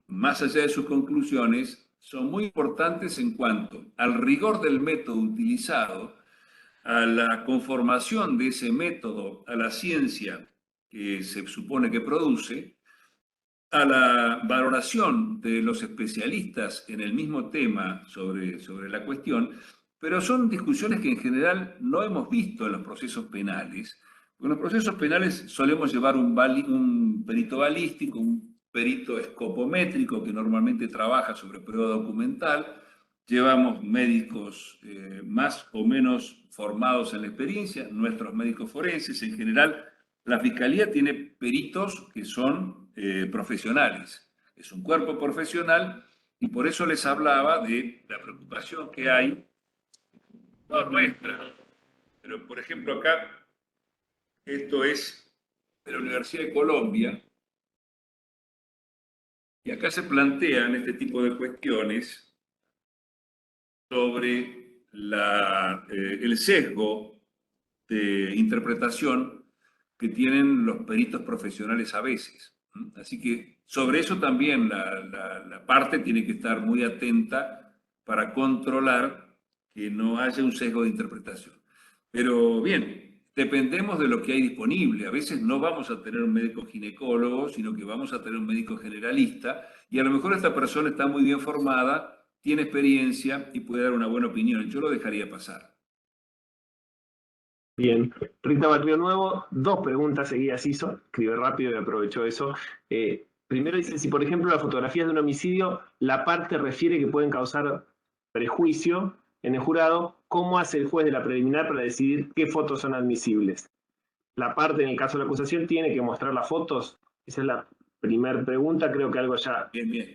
Speaker 2: más allá de sus conclusiones, son muy importantes en cuanto al rigor del método utilizado, a la conformación de ese método, a la ciencia que se supone que produce, a la valoración de los especialistas en el mismo tema sobre la cuestión, pero son discusiones que en general no hemos visto en los procesos penales. En los procesos penales solemos llevar un perito balístico, un perito escopométrico que normalmente trabaja sobre prueba documental, llevamos médicos más o menos formados en la experiencia, nuestros médicos forenses en general. La Fiscalía tiene peritos que son profesionales, es un cuerpo profesional y por eso les hablaba de la preocupación que hay, no nuestra, pero por ejemplo acá, esto es de la Universidad de Colombia, y acá se plantean este tipo de cuestiones sobre el sesgo de interpretación que tienen los peritos profesionales a veces. Así que sobre eso también la parte tiene que estar muy atenta para controlar que no haya un sesgo de interpretación. Pero bien, dependemos de lo que hay disponible. A veces no vamos a tener un médico ginecólogo, sino que vamos a tener un médico generalista y a lo mejor esta persona está muy bien formada, tiene experiencia y puede dar una buena opinión. Yo lo dejaría pasar.
Speaker 1: Bien, Rita Barrio Nuevo, dos preguntas seguidas hizo, escribe rápido y aprovechó eso. Primero dice, si por ejemplo las fotografías de un homicidio, la parte refiere que pueden causar prejuicio en el jurado, ¿cómo hace el juez de la preliminar para decidir qué fotos son admisibles? La parte en el caso de la acusación tiene que mostrar las fotos. Esa es la primera pregunta, creo que algo ya...
Speaker 2: Bien, bien.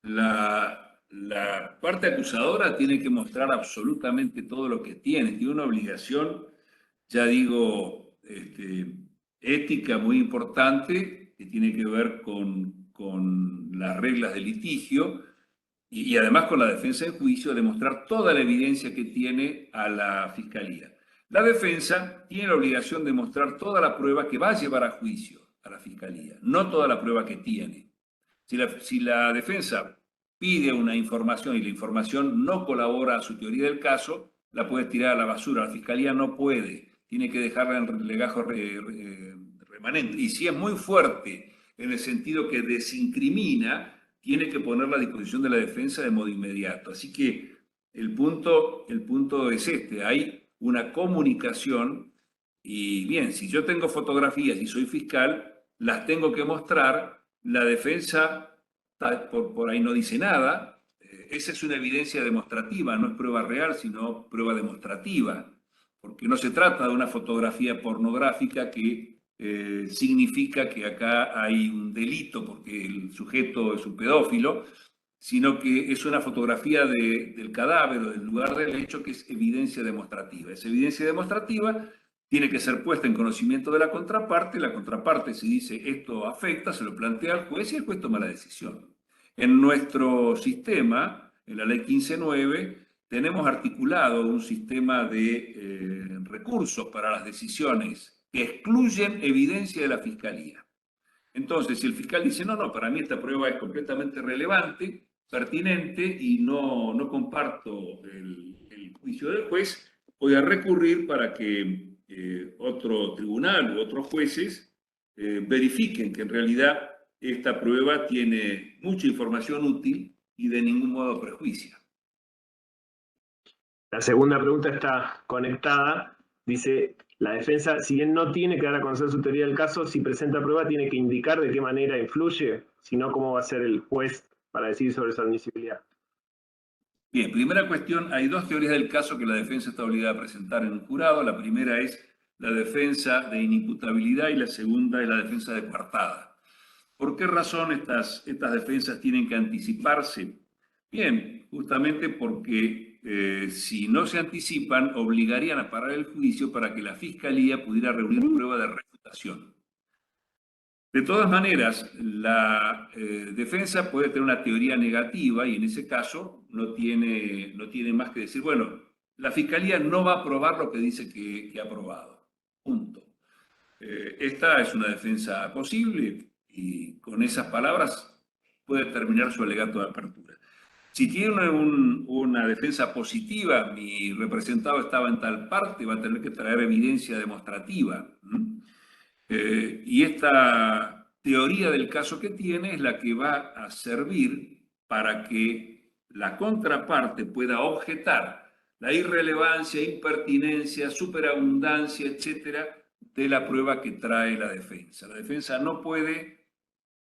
Speaker 2: La parte acusadora tiene que mostrar absolutamente todo lo que tiene una obligación, ya digo, ética muy importante que tiene que ver con las reglas del litigio y además con la defensa en juicio, de mostrar toda la evidencia que tiene a la fiscalía. La defensa tiene la obligación de mostrar toda la prueba que va a llevar a juicio a la fiscalía, no toda la prueba que tiene. Si la defensa pide una información y la información no colabora a su teoría del caso, la puede tirar a la basura. La fiscalía no puede, tiene que dejarla en legajo remanente. Y si es muy fuerte en el sentido que desincrimina, tiene que ponerla a disposición de la defensa de modo inmediato. Así que el punto es hay una comunicación Y bien, si yo tengo fotografías y soy fiscal, las tengo que mostrar. La defensa por ahí no dice nada. Esa es una evidencia demostrativa, no es prueba real, sino prueba demostrativa, porque no se trata de una fotografía pornográfica que significa que acá hay un delito porque el sujeto es un pedófilo, sino que es una fotografía del cadáver o del lugar del hecho que es evidencia demostrativa. Esa evidencia demostrativa tiene que ser puesta en conocimiento de la contraparte si dice esto afecta, se lo plantea al juez y el juez toma la decisión. En nuestro sistema, en la ley 15.9, tenemos articulado un sistema de recursos para las decisiones que excluyen evidencia de la fiscalía. Entonces, si el fiscal dice, no, no, para mí esta prueba es completamente relevante, pertinente y no comparto el juicio del juez, voy a recurrir para que otro tribunal u otros jueces verifiquen que en realidad esta prueba tiene mucha información útil y de ningún modo prejuicia.
Speaker 1: La segunda pregunta está conectada. Dice, la defensa, si bien no tiene que dar a conocer su teoría del caso, si presenta prueba tiene que indicar de qué manera influye, si no, cómo va a ser el juez para decidir sobre su admisibilidad.
Speaker 2: Bien, primera cuestión, hay dos teorías del caso que la defensa está obligada a presentar en un jurado. La primera es la defensa de inimputabilidad y la segunda es la defensa de coartada. ¿Por qué razón estas defensas tienen que anticiparse? Bien, justamente porque si no se anticipan, obligarían a parar el juicio para que la fiscalía pudiera reunir prueba de refutación. De todas maneras, la defensa puede tener una teoría negativa y en ese caso no tiene más que decir, bueno, la fiscalía no va a probar lo que dice que ha probado. Punto. Esta es una defensa posible y con esas palabras puede terminar su alegato de apertura. Si tiene una defensa positiva, mi representado estaba en tal parte, va a tener que traer evidencia demostrativa. Y esta teoría del caso que tiene es la que va a servir para que la contraparte pueda objetar la irrelevancia, impertinencia, superabundancia, etcétera, de la prueba que trae la defensa. La defensa no puede,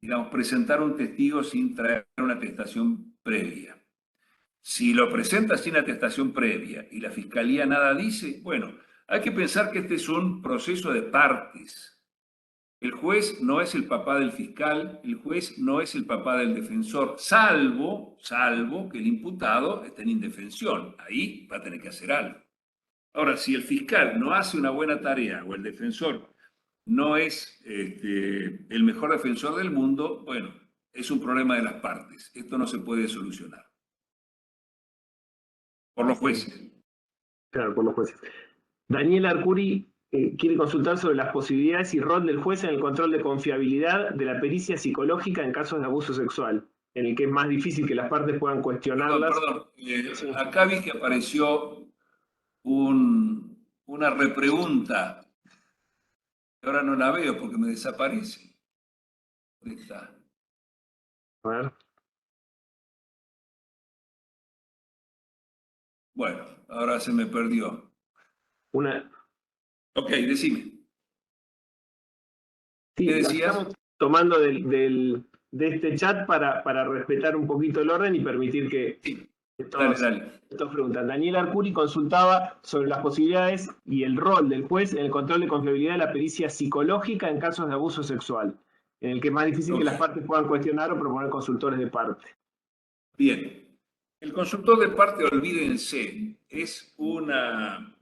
Speaker 2: digamos, presentar un testigo sin traer una atestación previa. Si lo presenta sin atestación previa y la fiscalía nada dice, bueno, hay que pensar que este es un proceso de partes. El juez no es el papá del fiscal, el juez no es el papá del defensor, salvo que el imputado esté en indefensión. Ahí va a tener que hacer algo. Ahora, si el fiscal no hace una buena tarea o el defensor no es el mejor defensor del mundo, bueno, es un problema de las partes. Esto no se puede solucionar. Por los jueces.
Speaker 1: Claro, por los jueces. Daniel Arcuri quiere consultar sobre las posibilidades y rol del juez en el control de confiabilidad de la pericia psicológica en casos de abuso sexual, en el que es más difícil que las partes puedan cuestionarlas.
Speaker 2: Perdón. Acá vi que apareció una repregunta. Ahora no la veo porque me desaparece. ¿Dónde está?
Speaker 1: A ver.
Speaker 2: Bueno, ahora se me perdió. Ok, decime.
Speaker 1: Sí,
Speaker 2: ¿Qué decías?
Speaker 1: estamos tomando de este chat para respetar un poquito el orden y permitir que todos preguntan. Daniel Arcuri consultaba sobre las posibilidades y el rol del juez en el control de confiabilidad de la pericia psicológica en casos de abuso sexual, en el que es más difícil que las partes puedan cuestionar o proponer consultores de parte.
Speaker 2: Bien. El consultor de parte, olvídense, es una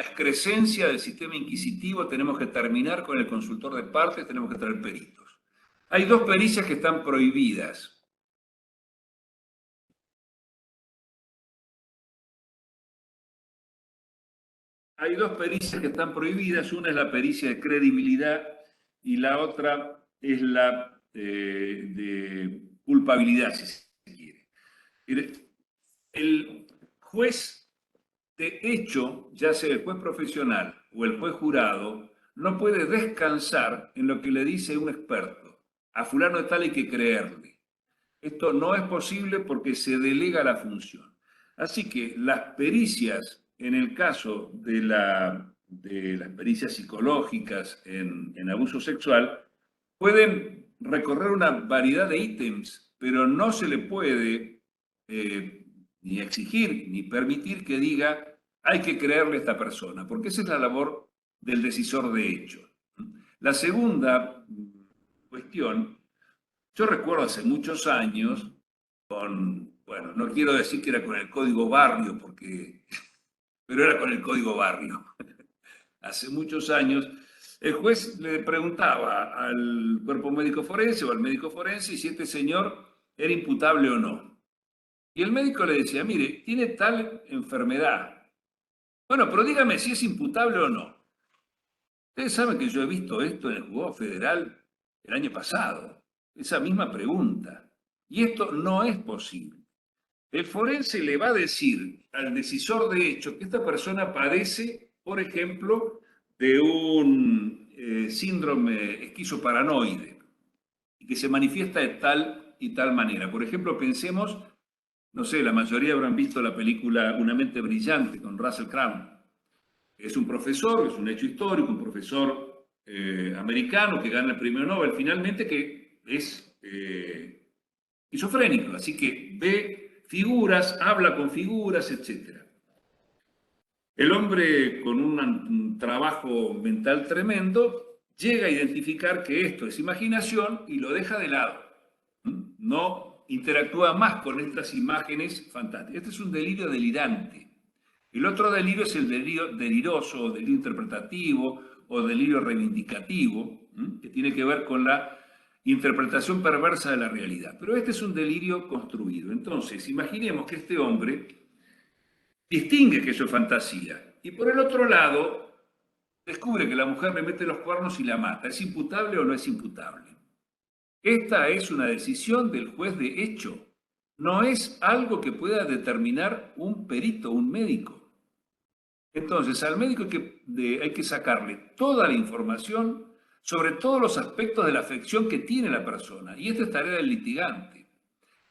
Speaker 2: excrescencia del sistema inquisitivo. Tenemos que terminar con el consultor de parte, tenemos que traer peritos. Hay dos pericias que están prohibidas. Hay dos pericias que están prohibidas. Una es la pericia de credibilidad y la otra es la de culpabilidad, si se quiere. El juez de hecho, ya sea el juez profesional o el juez jurado, no puede descansar en lo que le dice un experto. A fulano de tal hay que creerle. Esto no es posible porque se delega la función. Así que las pericias, en el caso de de las pericias psicológicas en abuso sexual, pueden recorrer una variedad de ítems, pero no se le puede ni exigir ni permitir que diga hay que creerle a esta persona, porque esa es la labor del decisor de hechos. La segunda cuestión, yo recuerdo hace muchos años, bueno, no quiero decir que era con el código barrio, pero era con el código barrio. Hace muchos años, el juez le preguntaba al cuerpo médico forense o al médico forense si este señor era imputable o no. Y el médico le decía, mire, tiene tal enfermedad. Bueno, pero dígame si es imputable o no. Ustedes saben que yo he visto esto en el juzgado federal el año pasado, esa misma pregunta. Y esto no es posible. El forense le va a decir al decisor de hecho que esta persona padece, por ejemplo, de un síndrome esquizoparanoide y que se manifiesta de tal y tal manera. Por ejemplo, pensemos, no sé, la mayoría habrán visto la película Una mente brillante con Russell Crowe. Es un profesor, es un hecho histórico, un profesor americano que gana el premio Nobel finalmente, que es esquizofrénico, así que ve figuras, habla con figuras, etc. El hombre con un trabajo mental tremendo llega a identificar que esto es imaginación y lo deja de lado. No interactúa más con estas imágenes fantásticas. Este es un delirio delirante. El otro delirio es el delirio deliroso, o delirio interpretativo o delirio reivindicativo, que tiene que ver con la interpretación perversa de la realidad. Pero este es un delirio construido. Entonces, imaginemos que este hombre distingue que eso es fantasía y por el otro lado descubre que la mujer le mete los cuernos y la mata. ¿Es imputable o no es imputable? Esta es una decisión del juez de hecho. No es algo que pueda determinar un perito, un médico. Entonces, al médico hay que sacarle toda la información sobre todos los aspectos de la afección que tiene la persona. Y esta es tarea del litigante.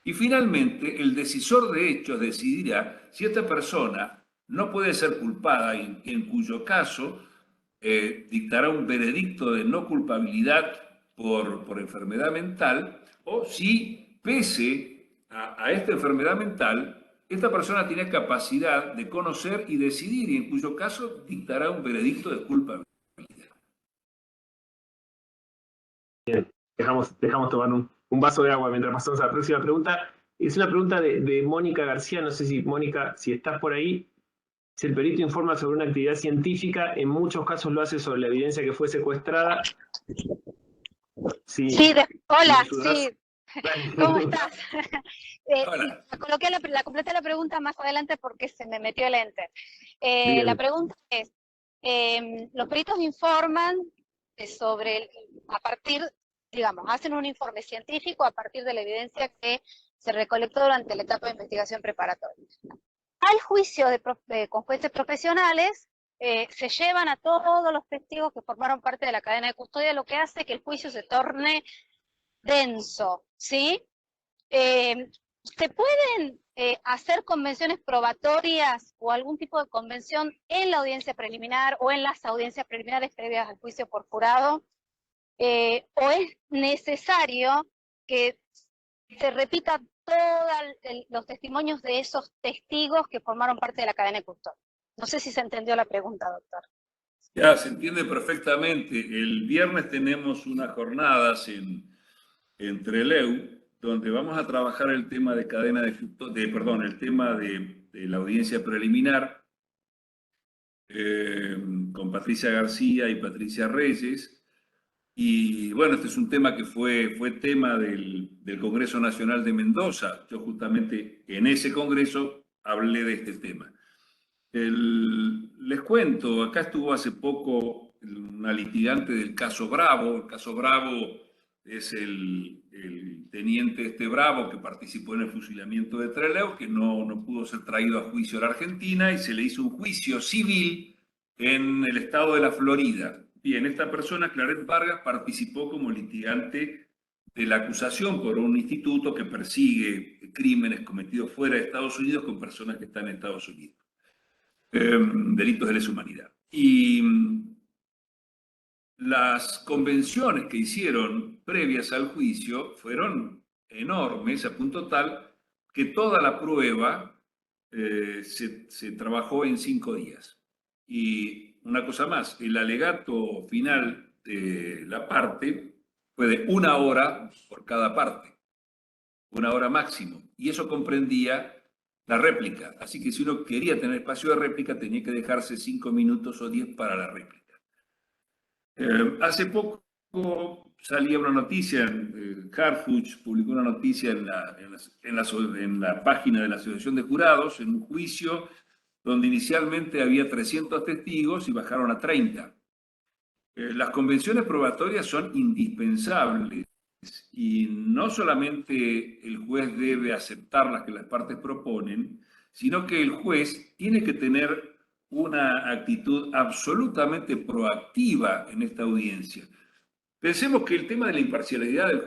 Speaker 2: Y finalmente, el decisor de hechos decidirá si esta persona no puede ser culpada, en cuyo caso dictará un veredicto de no culpabilidad por enfermedad mental, o si, pese a esta enfermedad mental, esta persona tiene capacidad de conocer y decidir, y en cuyo caso dictará un veredicto de culpabilidad.
Speaker 1: Bien, dejamos tomar un vaso de agua mientras pasamos a la próxima pregunta. Es una pregunta de Mónica García, no sé si, Mónica, si estás por ahí. Si el perito informa sobre una actividad científica, en muchos casos lo hace sobre la evidencia que fue secuestrada.
Speaker 3: Sí, hola, sí. ¿Cómo estás?
Speaker 2: Hola.
Speaker 3: Completé la pregunta más adelante porque se me metió el enter. La pregunta es, los peritos informan sobre, a partir, digamos, hacen un informe científico a partir de la evidencia que se recolectó durante la etapa de investigación preparatoria. Al juicio con jueces profesionales, se llevan a todos los testigos que formaron parte de la cadena de custodia, lo que hace que el juicio se torne denso, ¿sí? ¿Se pueden hacer convenciones probatorias o algún tipo de convención en la audiencia preliminar o en las audiencias preliminares previas al juicio por jurado? ¿O es necesario que se repita todos los testimonios de esos testigos que formaron parte de la cadena de custodia? No sé si se entendió la pregunta, doctor.
Speaker 2: Ya, se entiende perfectamente. El viernes tenemos unas jornadas en Trelew, donde vamos a trabajar el tema de cadena el tema de la audiencia preliminar con Patricia García y Patricia Reyes. Y bueno, este es un tema que fue tema del Congreso Nacional de Mendoza. Yo justamente en ese congreso hablé de este tema. Les cuento, acá estuvo hace poco una litigante del caso Bravo. El caso Bravo es el teniente Bravo que participó en el fusilamiento de Trelew, que no pudo ser traído a juicio a la Argentina y se le hizo un juicio civil en el estado de la Florida. Bien, esta persona, Claret Vargas, participó como litigante de la acusación por un instituto que persigue crímenes cometidos fuera de Estados Unidos con personas que están en Estados Unidos. Delitos de lesa humanidad. Y las convenciones que hicieron previas al juicio fueron enormes, a punto tal que toda la prueba se trabajó en 5 días. Y una cosa más, el alegato final de la parte fue de 1 hora por cada parte, 1 hora máximo. Y eso comprendía la réplica. Así que si uno quería tener espacio de réplica, tenía que dejarse 5 minutos o 10 para la réplica. Hace poco salía una noticia, Harfuch publicó una noticia en la página de la Asociación de Jurados, en un juicio donde inicialmente había 300 testigos y bajaron a 30. Las convenciones probatorias son indispensables y no solamente el juez debe aceptar las que las partes proponen, sino que el juez tiene que tener una actitud absolutamente proactiva en esta audiencia. Pensemos que el tema de la imparcialidad del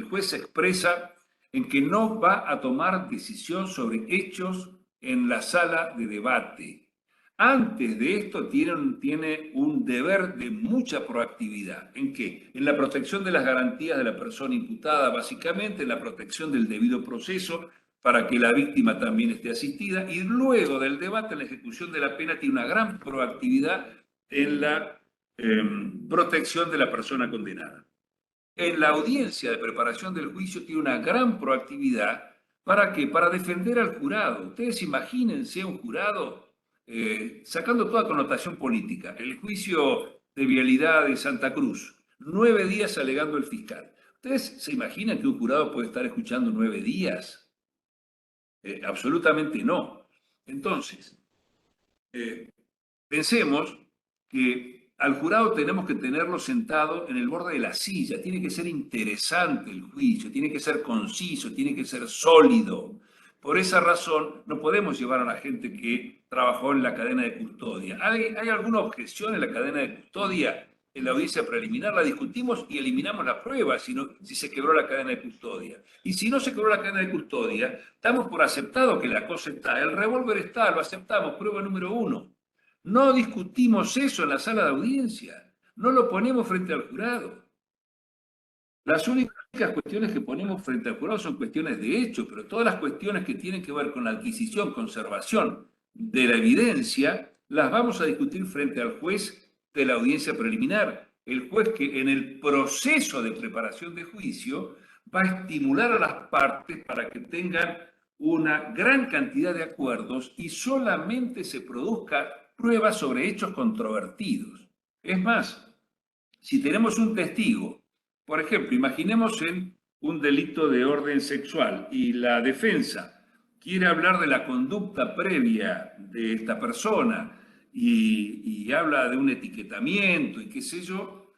Speaker 2: juez se expresa en que no va a tomar decisión sobre hechos en la sala de debate. Antes de esto tiene un deber de mucha proactividad. ¿En qué? En la protección de las garantías de la persona imputada, básicamente, en la protección del debido proceso, para que la víctima también esté asistida, y luego del debate, en la ejecución de la pena, tiene una gran proactividad en la protección de la persona condenada. En la audiencia de preparación del juicio tiene una gran proactividad. ¿Para qué? Para defender al jurado. Ustedes imagínense un jurado, sacando toda connotación política, el juicio de vialidad de Santa Cruz, 9 días alegando el fiscal. ¿Ustedes se imaginan que un jurado puede estar escuchando 9 días? Absolutamente no. Entonces, pensemos que al jurado tenemos que tenerlo sentado en el borde de la silla. Tiene que ser interesante el juicio, tiene que ser conciso, tiene que ser sólido. Por esa razón, no podemos llevar a la gente que trabajó en la cadena de custodia. ¿Hay alguna objeción en la cadena de custodia? En la audiencia preliminar la discutimos y eliminamos la prueba si se quebró la cadena de custodia. Y si no se quebró la cadena de custodia, damos por aceptado que la cosa está, el revólver está, lo aceptamos, prueba número 1. No discutimos eso en la sala de audiencia, no lo ponemos frente al jurado. Las únicas cuestiones que ponemos frente al jurado son cuestiones de hecho, pero todas las cuestiones que tienen que ver con la adquisición, conservación de la evidencia, las vamos a discutir frente al juez de la audiencia preliminar. El juez que en el proceso de preparación de juicio va a estimular a las partes para que tengan una gran cantidad de acuerdos y solamente se produzca pruebas sobre hechos controvertidos. Es más, si tenemos un testigo, por ejemplo, imaginemos en un delito de orden sexual y la defensa quiere hablar de la conducta previa de esta persona y habla de un etiquetamiento y qué sé yo,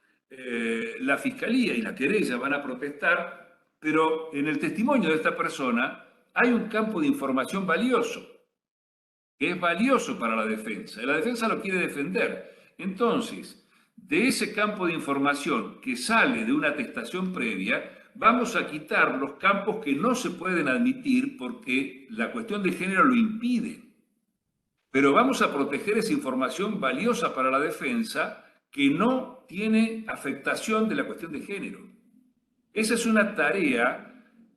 Speaker 2: la fiscalía y la querella van a protestar, pero en el testimonio de esta persona hay un campo de información valioso, que es valioso para la defensa. La defensa lo quiere defender. Entonces, de ese campo de información que sale de una atestación previa, vamos a quitar los campos que no se pueden admitir porque la cuestión de género lo impide. Pero vamos a proteger esa información valiosa para la defensa que no tiene afectación de la cuestión de género. Esa es una tarea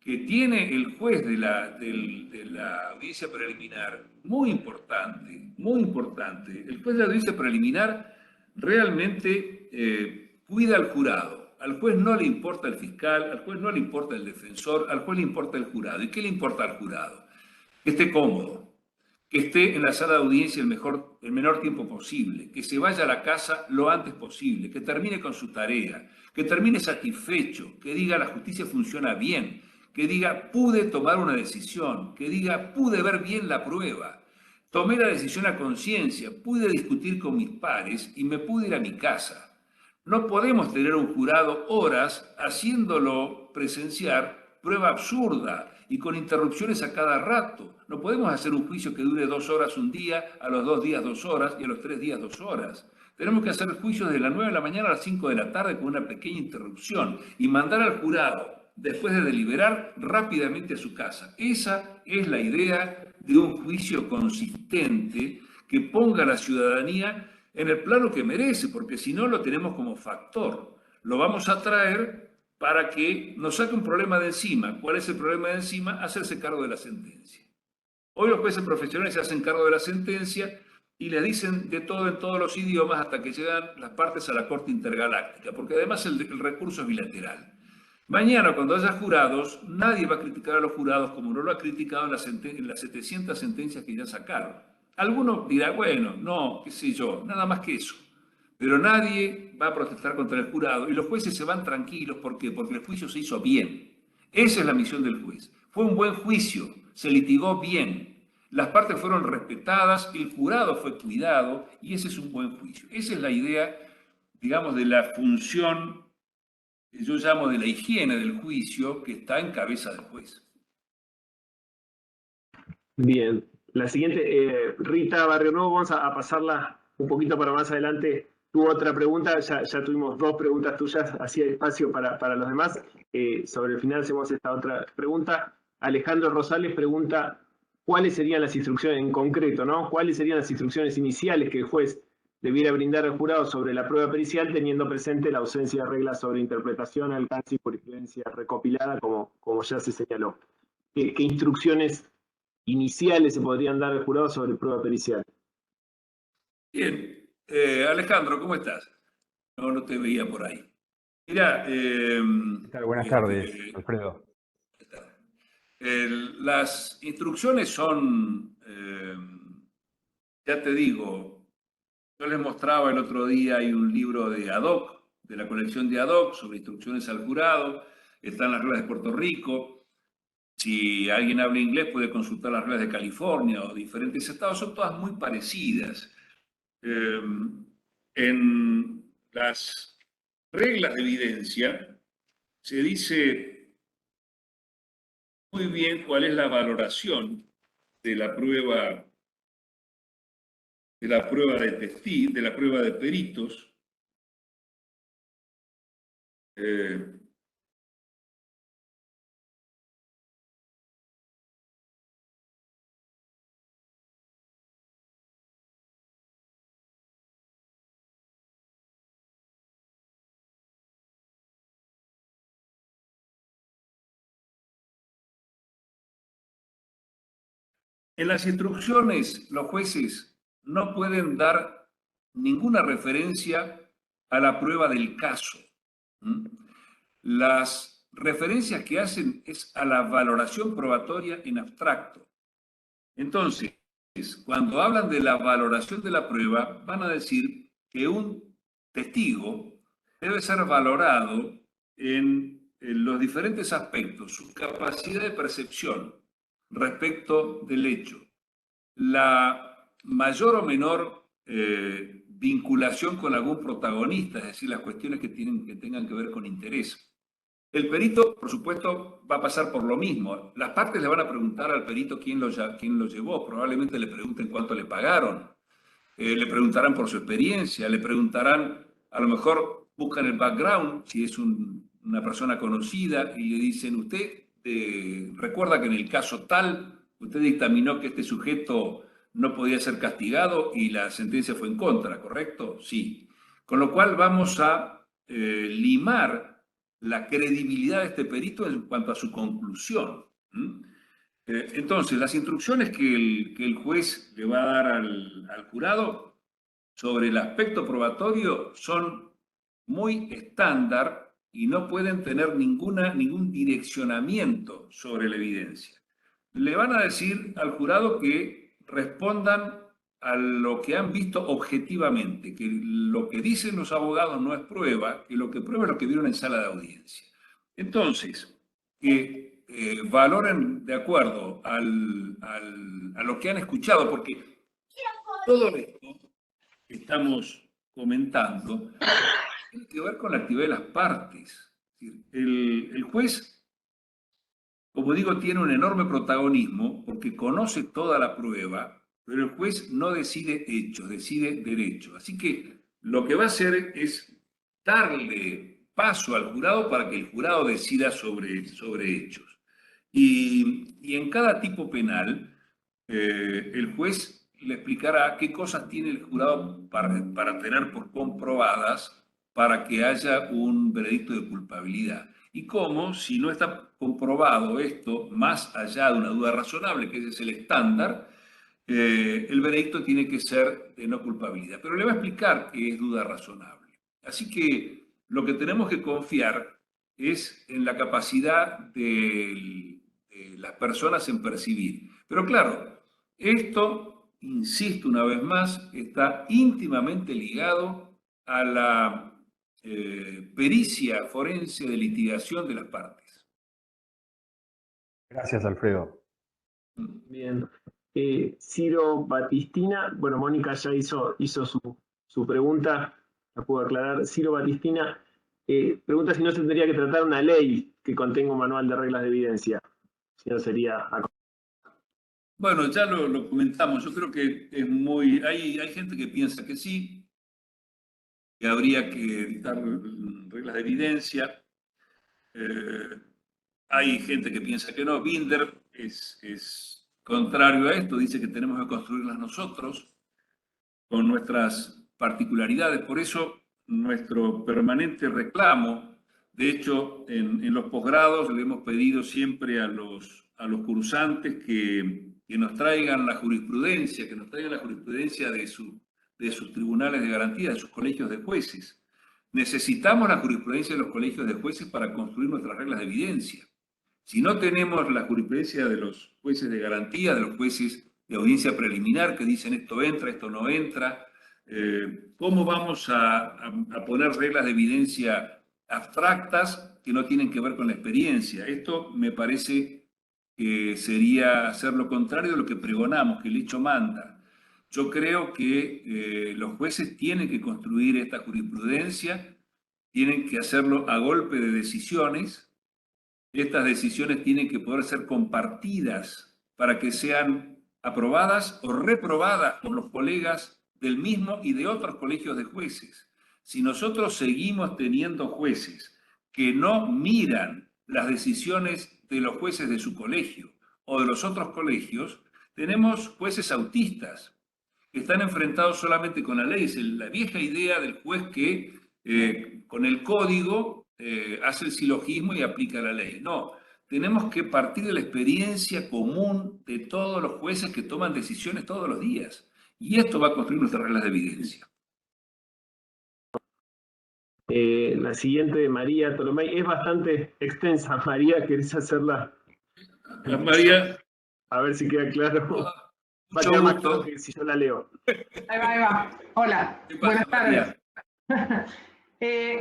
Speaker 2: que tiene el juez de la audiencia preliminar muy importante, muy importante. El juez de la audiencia preliminar realmente cuida al jurado. Al juez no le importa el fiscal, al juez no le importa el defensor, al juez le importa el jurado. ¿Y qué le importa al jurado? Que esté cómodo, que esté en la sala de audiencia el menor tiempo posible, que se vaya a la casa lo antes posible, que termine con su tarea, que termine satisfecho, que diga la justicia funciona bien, que diga pude tomar una decisión, que diga pude ver bien la prueba, tomé la decisión a conciencia, pude discutir con mis pares y me pude ir a mi casa. No podemos tener un jurado horas haciéndolo presenciar prueba absurda y con interrupciones a cada rato. No podemos hacer un juicio que dure 2 horas un día, a los 2 días 2 horas y a los 3 días 2 horas. Tenemos que hacer juicios de las 9 de la mañana a las 5 de la tarde con una pequeña interrupción y mandar al jurado, después de deliberar, rápidamente a su casa. Esa es la idea de un juicio consistente que ponga a la ciudadanía en el plano que merece, porque si no lo tenemos como factor. Lo vamos a traer para que nos saque un problema de encima. ¿Cuál es el problema de encima? Hacerse cargo de la sentencia. Hoy los jueces profesionales se hacen cargo de la sentencia y le dicen de todo en todos los idiomas hasta que llegan las partes a la Corte Intergaláctica, porque además el recurso es bilateral. Mañana, cuando haya jurados, nadie va a criticar a los jurados como no lo ha criticado en las 700 sentencias que ya sacaron. Alguno dirá, bueno, no, qué sé yo, nada más que eso. Pero nadie va a protestar contra el jurado y los jueces se van tranquilos. ¿Por qué? Porque el juicio se hizo bien. Esa es la misión del juez. Fue un buen juicio, se litigó bien. Las partes fueron respetadas, el jurado fue cuidado y ese es un buen juicio. Esa es la idea, digamos, de la función que yo llamo de la higiene del juicio que está en cabeza del juez.
Speaker 1: Bien. La siguiente, Rita Barrio Nuevo, vamos a pasarla un poquito para más adelante. Tuvo otra pregunta, ya tuvimos 2 preguntas tuyas, hacía espacio para los demás. Sobre el final hacemos esta otra pregunta. Alejandro Rosales pregunta, ¿cuáles serían las instrucciones en concreto, ¿no? ¿Cuáles serían las instrucciones iniciales que el juez debiera brindar al jurado sobre la prueba pericial, teniendo presente la ausencia de reglas sobre interpretación, alcance y jurisprudencia recopilada, como ya se señaló? ¿Qué instrucciones iniciales se podrían dar al jurado sobre prueba pericial?
Speaker 2: Bien. Alejandro, ¿cómo estás? No te veía por ahí. Mira,
Speaker 4: buenas tardes, Alfredo.
Speaker 2: Las instrucciones son, ya te digo, yo les mostraba el otro día, hay un libro de ADOC, de la colección de ADOC, sobre instrucciones al jurado, están las reglas de Puerto Rico. Si alguien habla inglés puede consultar las reglas de California o diferentes estados, son todas muy parecidas. En las reglas de evidencia se dice muy bien cuál es la valoración de la prueba de testigos, de la prueba de peritos. En las instrucciones, los jueces no pueden dar ninguna referencia a la prueba del caso. Las referencias que hacen es a la valoración probatoria en abstracto. Entonces, cuando hablan de la valoración de la prueba, van a decir que un testigo debe ser valorado en los diferentes aspectos, su capacidad de percepción respecto del hecho, la mayor o menor vinculación con algún protagonista, es decir, las cuestiones que tengan que ver con interés. El perito, por supuesto, va a pasar por lo mismo. Las partes le van a preguntar al perito quién lo llevó. Probablemente le pregunten cuánto le pagaron. Le preguntarán por su experiencia. Le preguntarán, a lo mejor buscan el background, si es una persona conocida, y le dicen, usted recuerda que en el caso tal, usted dictaminó que este sujeto no podía ser castigado y la sentencia fue en contra, ¿correcto? Sí. Con lo cual vamos a limar la credibilidad de este perito en cuanto a su conclusión. Entonces, las instrucciones que el juez le va a dar al jurado sobre el aspecto probatorio son muy estándar y no pueden tener ningún direccionamiento sobre la evidencia. Le van a decir al jurado que respondan a lo que han visto objetivamente, que lo que dicen los abogados no es prueba, que lo que prueba es lo que vieron en sala de audiencia. Entonces, que valoren de acuerdo a lo que han escuchado, porque todo esto que estamos comentando tiene que ver con la actividad de las partes. El juez, como digo, tiene un enorme protagonismo porque conoce toda la prueba, pero el juez no decide hechos, decide derechos. Así que lo que va a hacer es darle paso al jurado para que el jurado decida sobre hechos. Y en cada tipo penal, el juez le explicará qué cosas tiene el jurado para tener por comprobadas para que haya un veredicto de culpabilidad. Y cómo, si no está comprobado esto, más allá de una duda razonable, que ese es el estándar, el veredicto tiene que ser de no culpabilidad. Pero le va a explicar qué es duda razonable. Así que lo que tenemos que confiar es en la capacidad de las personas en percibir. Pero claro, esto, insisto una vez más, está íntimamente ligado a la pericia forense de litigación de las partes.
Speaker 4: Gracias, Alfredo.
Speaker 1: Bien. Ciro Batistina, bueno, Mónica ya hizo su pregunta, la puedo aclarar. Ciro Batistina pregunta si no se tendría que tratar una ley que contenga un manual de reglas de evidencia. Si no sería...
Speaker 2: Bueno, ya lo comentamos. Yo creo que es muy... Hay gente que piensa que sí, que habría que dictar reglas de evidencia. Hay gente que piensa que no. Binder es contrario a esto, dice que tenemos que construirlas nosotros con nuestras particularidades. Por eso nuestro permanente reclamo, de hecho, en los posgrados le hemos pedido siempre a los cursantes que nos traigan la jurisprudencia, que nos traigan la jurisprudencia de sus tribunales de garantía, de sus colegios de jueces. Necesitamos la jurisprudencia de los colegios de jueces para construir nuestras reglas de evidencia. Si no tenemos la jurisprudencia de los jueces de garantía, de los jueces de audiencia preliminar que dicen esto entra, esto no entra, ¿cómo vamos a poner reglas de evidencia abstractas que no tienen que ver con la experiencia? Esto me parece que sería hacer lo contrario de lo que pregonamos, que el hecho manda. Yo creo que los jueces tienen que construir esta jurisprudencia, tienen que hacerlo a golpe de decisiones. Estas decisiones tienen que poder ser compartidas para que sean aprobadas o reprobadas por los colegas del mismo y de otros colegios de jueces. Si nosotros seguimos teniendo jueces que no miran las decisiones de los jueces de su colegio o de los otros colegios, tenemos jueces autistas que están enfrentados solamente con la ley. Es la vieja idea del juez que con el código hace el silogismo y aplica la ley. No, tenemos que partir de la experiencia común de todos los jueces que toman decisiones todos los días. Y esto va a construir nuestras reglas de evidencia.
Speaker 1: La siguiente de María Tolomay es bastante extensa. María, ¿querés hacerla?
Speaker 2: María.
Speaker 1: A ver si queda claro. Va a
Speaker 2: Mucho
Speaker 1: quedar más
Speaker 2: gusto.
Speaker 1: claro que si yo la leo.
Speaker 5: Ahí va. Hola.
Speaker 2: ¿Qué pasa,
Speaker 5: Buenas tardes.
Speaker 2: María?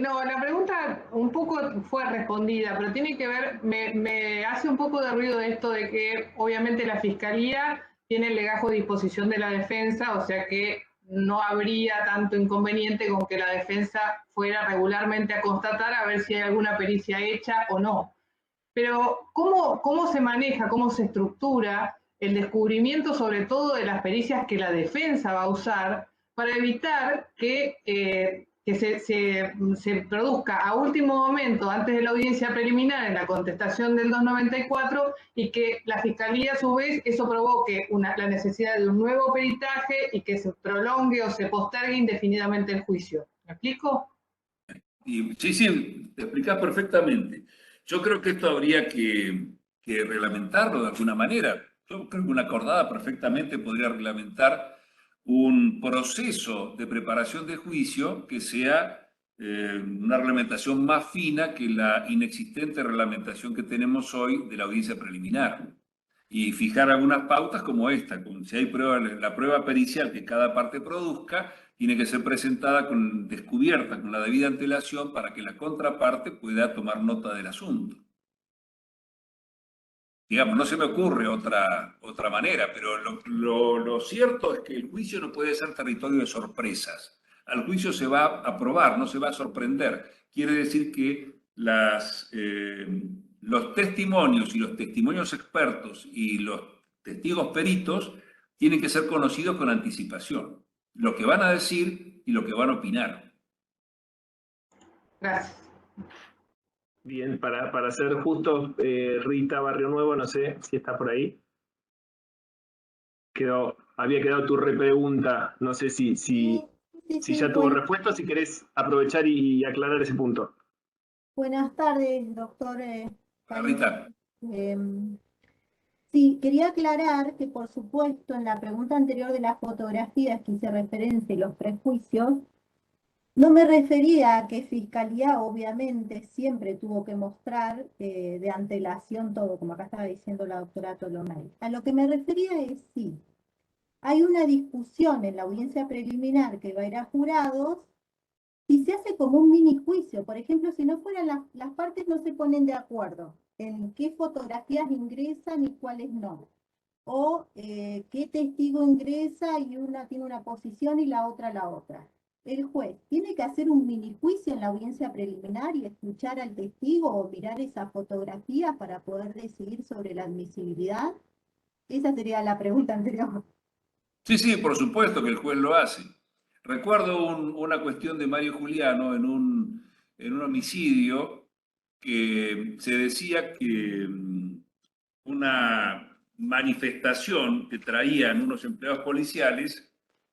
Speaker 5: No, la pregunta un poco fue respondida, pero tiene que ver, me hace un poco de ruido esto de que obviamente la Fiscalía tiene el legajo de disposición de la defensa, o sea que no habría tanto inconveniente con que la defensa fuera regularmente a constatar a ver si hay alguna pericia hecha o no. Pero ¿cómo se maneja, cómo se estructura el descubrimiento sobre todo de las pericias que la defensa va a usar para evitar que se produzca a último momento, antes de la audiencia preliminar, en la contestación del 294, y que la Fiscalía, a su vez, eso provoque la necesidad de un nuevo peritaje y que se prolongue o se postergue indefinidamente el juicio? ¿Me explico?
Speaker 2: Sí, te explicás perfectamente. Yo creo que esto habría que reglamentarlo de alguna manera. Yo creo que una acordada perfectamente podría reglamentar un proceso de preparación de juicio que sea una reglamentación más fina que la inexistente reglamentación que tenemos hoy de la audiencia preliminar. Y fijar algunas pautas como esta, como si hay la prueba pericial que cada parte produzca, tiene que ser presentada descubierta con la debida antelación para que la contraparte pueda tomar nota del asunto. Digamos, no se me ocurre otra manera, pero lo cierto es que el juicio no puede ser territorio de sorpresas. Al juicio se va a probar, no se va a sorprender. Quiere decir que los testimonios y los testimonios expertos y los testigos peritos tienen que ser conocidos con anticipación. Lo que van a decir y lo que van a opinar.
Speaker 5: Gracias.
Speaker 1: Bien, para ser justo, Rita Barrio Nuevo, no sé si está por ahí. Quedó había quedado tu repregunta. No sé si ya tuvo respuesta, si querés aprovechar y aclarar ese punto.
Speaker 6: Buenas tardes, doctor.
Speaker 2: Rita.
Speaker 6: Sí, quería aclarar que, por supuesto, en la pregunta anterior de las fotografías que hice referencia y los prejuicios, no me refería a que Fiscalía obviamente siempre tuvo que mostrar de antelación todo, como acá estaba diciendo la doctora Tolomei. A lo que me refería es sí, hay una discusión en la audiencia preliminar que va a ir a jurados y se hace como un mini juicio. Por ejemplo, si no fueran las partes no se ponen de acuerdo en qué fotografías ingresan y cuáles no. O qué testigo ingresa y una tiene una posición y la otra la otra. El juez tiene que hacer un mini juicio en la audiencia preliminar y escuchar al testigo o mirar esa fotografía para poder decidir sobre la admisibilidad. Esa sería la pregunta anterior.
Speaker 2: Sí, por supuesto que el juez lo hace. Recuerdo una cuestión de Mario Juliano en un homicidio que se decía que una manifestación que traían unos empleados policiales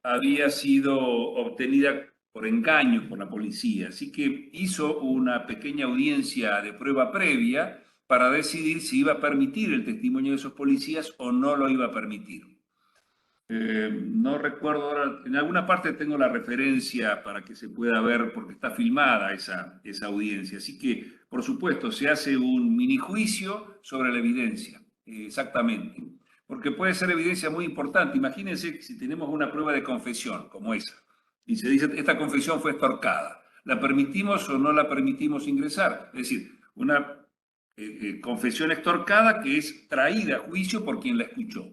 Speaker 2: había sido obtenida por engaño por la policía. Así que hizo una pequeña audiencia de prueba previa para decidir si iba a permitir el testimonio de esos policías o no lo iba a permitir. No recuerdo ahora, en alguna parte tengo la referencia para que se pueda ver porque está filmada esa audiencia. Así que, por supuesto, se hace un mini juicio sobre la evidencia, exactamente. Porque puede ser evidencia muy importante. Imagínense si tenemos una prueba de confesión como esa y se dice esta confesión fue extorcada. ¿La permitimos o no la permitimos ingresar? Es decir, una confesión extorcada que es traída a juicio por quien la escuchó.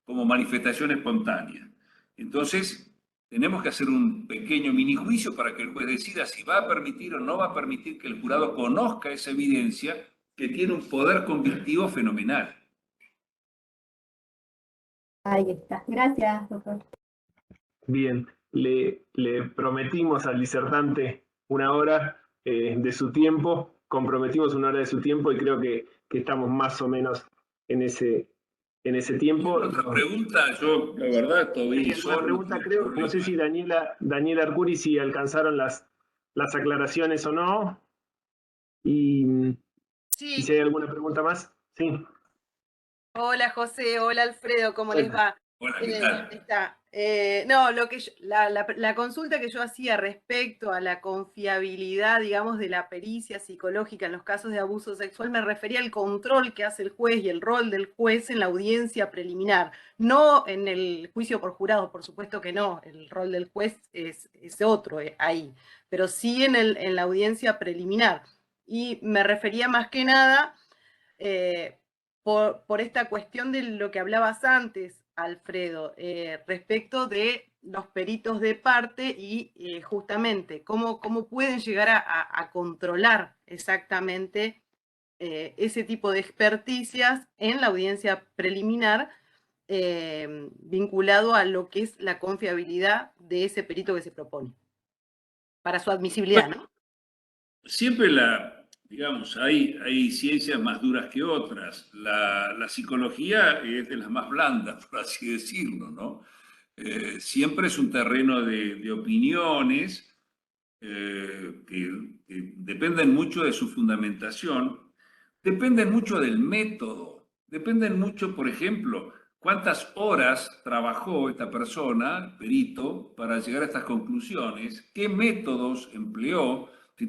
Speaker 2: Como manifestación espontánea. Entonces, tenemos que hacer un pequeño mini juicio para que el juez decida si va a permitir o no va a permitir que el jurado conozca esa evidencia que tiene un poder convictivo fenomenal.
Speaker 6: Ahí está. Gracias, doctor.
Speaker 1: Bien, le prometimos al disertante una hora de su tiempo, comprometimos una hora de su tiempo y creo que estamos más o menos en ese tiempo.
Speaker 2: Otra pregunta, yo la verdad todavía
Speaker 1: una pregunta, creo, no sé si Daniela Arcuri, si alcanzaron las aclaraciones o no. Y si hay alguna pregunta más. Sí.
Speaker 7: Hola José, hola Alfredo, ¿cómo les va?
Speaker 2: Hola, ¿qué tal?
Speaker 7: No, la consulta que yo hacía respecto a la confiabilidad, digamos, de la pericia psicológica en los casos de abuso sexual, me refería al control que hace el juez y el rol del juez en la audiencia preliminar, no en el juicio por jurado, por supuesto que no, el rol del juez es otro ahí, pero sí en la audiencia preliminar. Y me refería más que nada por esta cuestión de lo que hablabas antes, Alfredo, respecto de los peritos de parte y justamente cómo pueden llegar a controlar exactamente ese tipo de experticias en la audiencia preliminar vinculado a lo que es la confiabilidad de ese perito que se propone para su admisibilidad, ¿no?
Speaker 2: Siempre digamos, hay ciencias más duras que otras. La psicología es de las más blandas, por así decirlo, ¿no? Siempre es un terreno de opiniones que dependen mucho de su fundamentación, dependen mucho del método, dependen mucho, por ejemplo, cuántas horas trabajó esta persona, perito, para llegar a estas conclusiones, qué métodos empleó.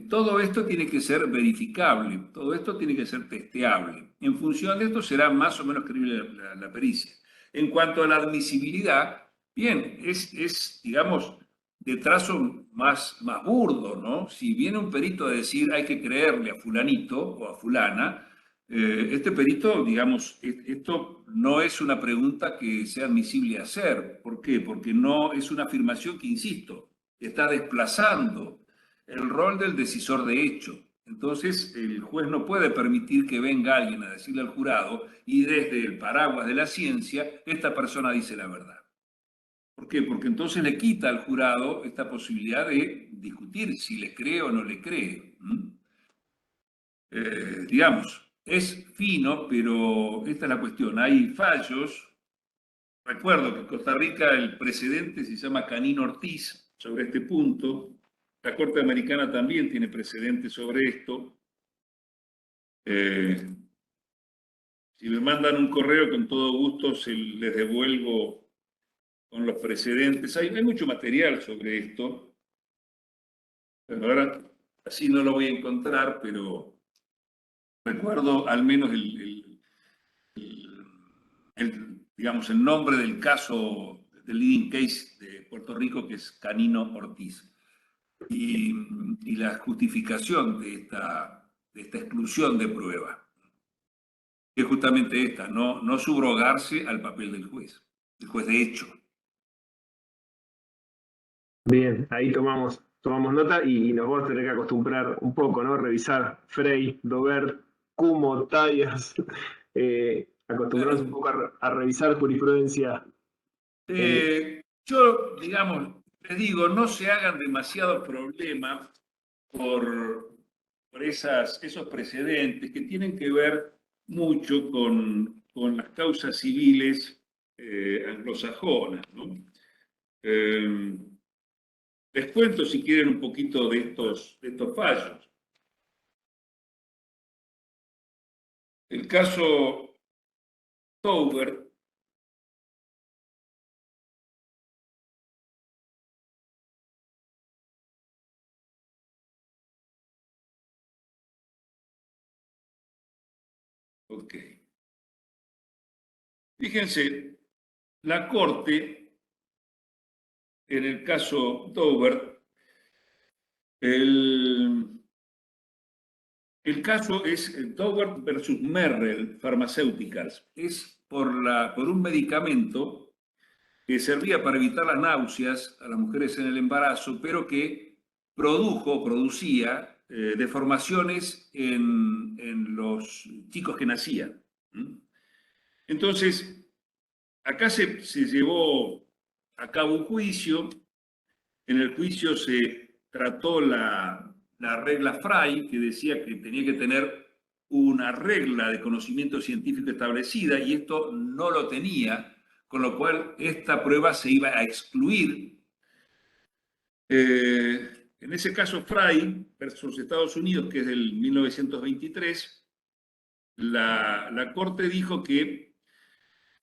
Speaker 2: Todo esto tiene que ser verificable, todo esto tiene que ser testeable. En función de esto será más o menos creíble la pericia. En cuanto a la admisibilidad, bien, digamos, de trazo más burdo, ¿no? Si viene un perito a decir hay que creerle a fulanito o a fulana, este perito, digamos, esto no es una pregunta que sea admisible hacer. ¿Por qué? Porque no es una afirmación que, insisto, está desplazando el rol del decisor de hecho. Entonces, el juez no puede permitir que venga alguien a decirle al jurado y desde el paraguas de la ciencia, esta persona dice la verdad. ¿Por qué? Porque entonces le quita al jurado esta posibilidad de discutir si le cree o no le cree. Digamos, es fino, pero esta es la cuestión. Hay fallos recuerdo que en Costa Rica el precedente se llama Canino Ortiz sobre este punto. La Corte Americana también tiene precedentes sobre esto. Si me mandan un correo, con todo gusto les devuelvo con los precedentes. Hay mucho material sobre esto. Pero ahora así no lo voy a encontrar, pero recuerdo al menos digamos, el nombre del caso, del leading case de Puerto Rico, que es Canino Ortiz. Y la justificación de esta exclusión de prueba, que es justamente esta, no subrogarse al papel del juez de hecho.
Speaker 1: Bien, ahí tomamos nota y nos vamos a tener que acostumbrar un poco, ¿no? Revisar Frey, Daubert, Cumo, Tyers, acostumbrarnos un poco a revisar jurisprudencia.
Speaker 2: Yo, digamos, les digo, no se hagan demasiado problema por esos precedentes que tienen que ver mucho con las causas civiles anglosajonas, ¿no? Les cuento, si quieren, un poquito de estos fallos. El caso Daubert ok. Fíjense, la Corte, en el caso Daubert, el caso es Daubert versus Merrell Pharmaceuticals. Es por un medicamento que servía para evitar las náuseas a las mujeres en el embarazo, pero que producía deformaciones en los chicos que nacían. Entonces, acá se llevó a cabo un juicio. En el juicio se trató la regla Frey, que decía que tenía que tener una regla de conocimiento científico establecida, y esto no lo tenía, con lo cual esta prueba se iba a excluir. En ese caso, Frey versus Estados Unidos, que es del 1923, la Corte dijo que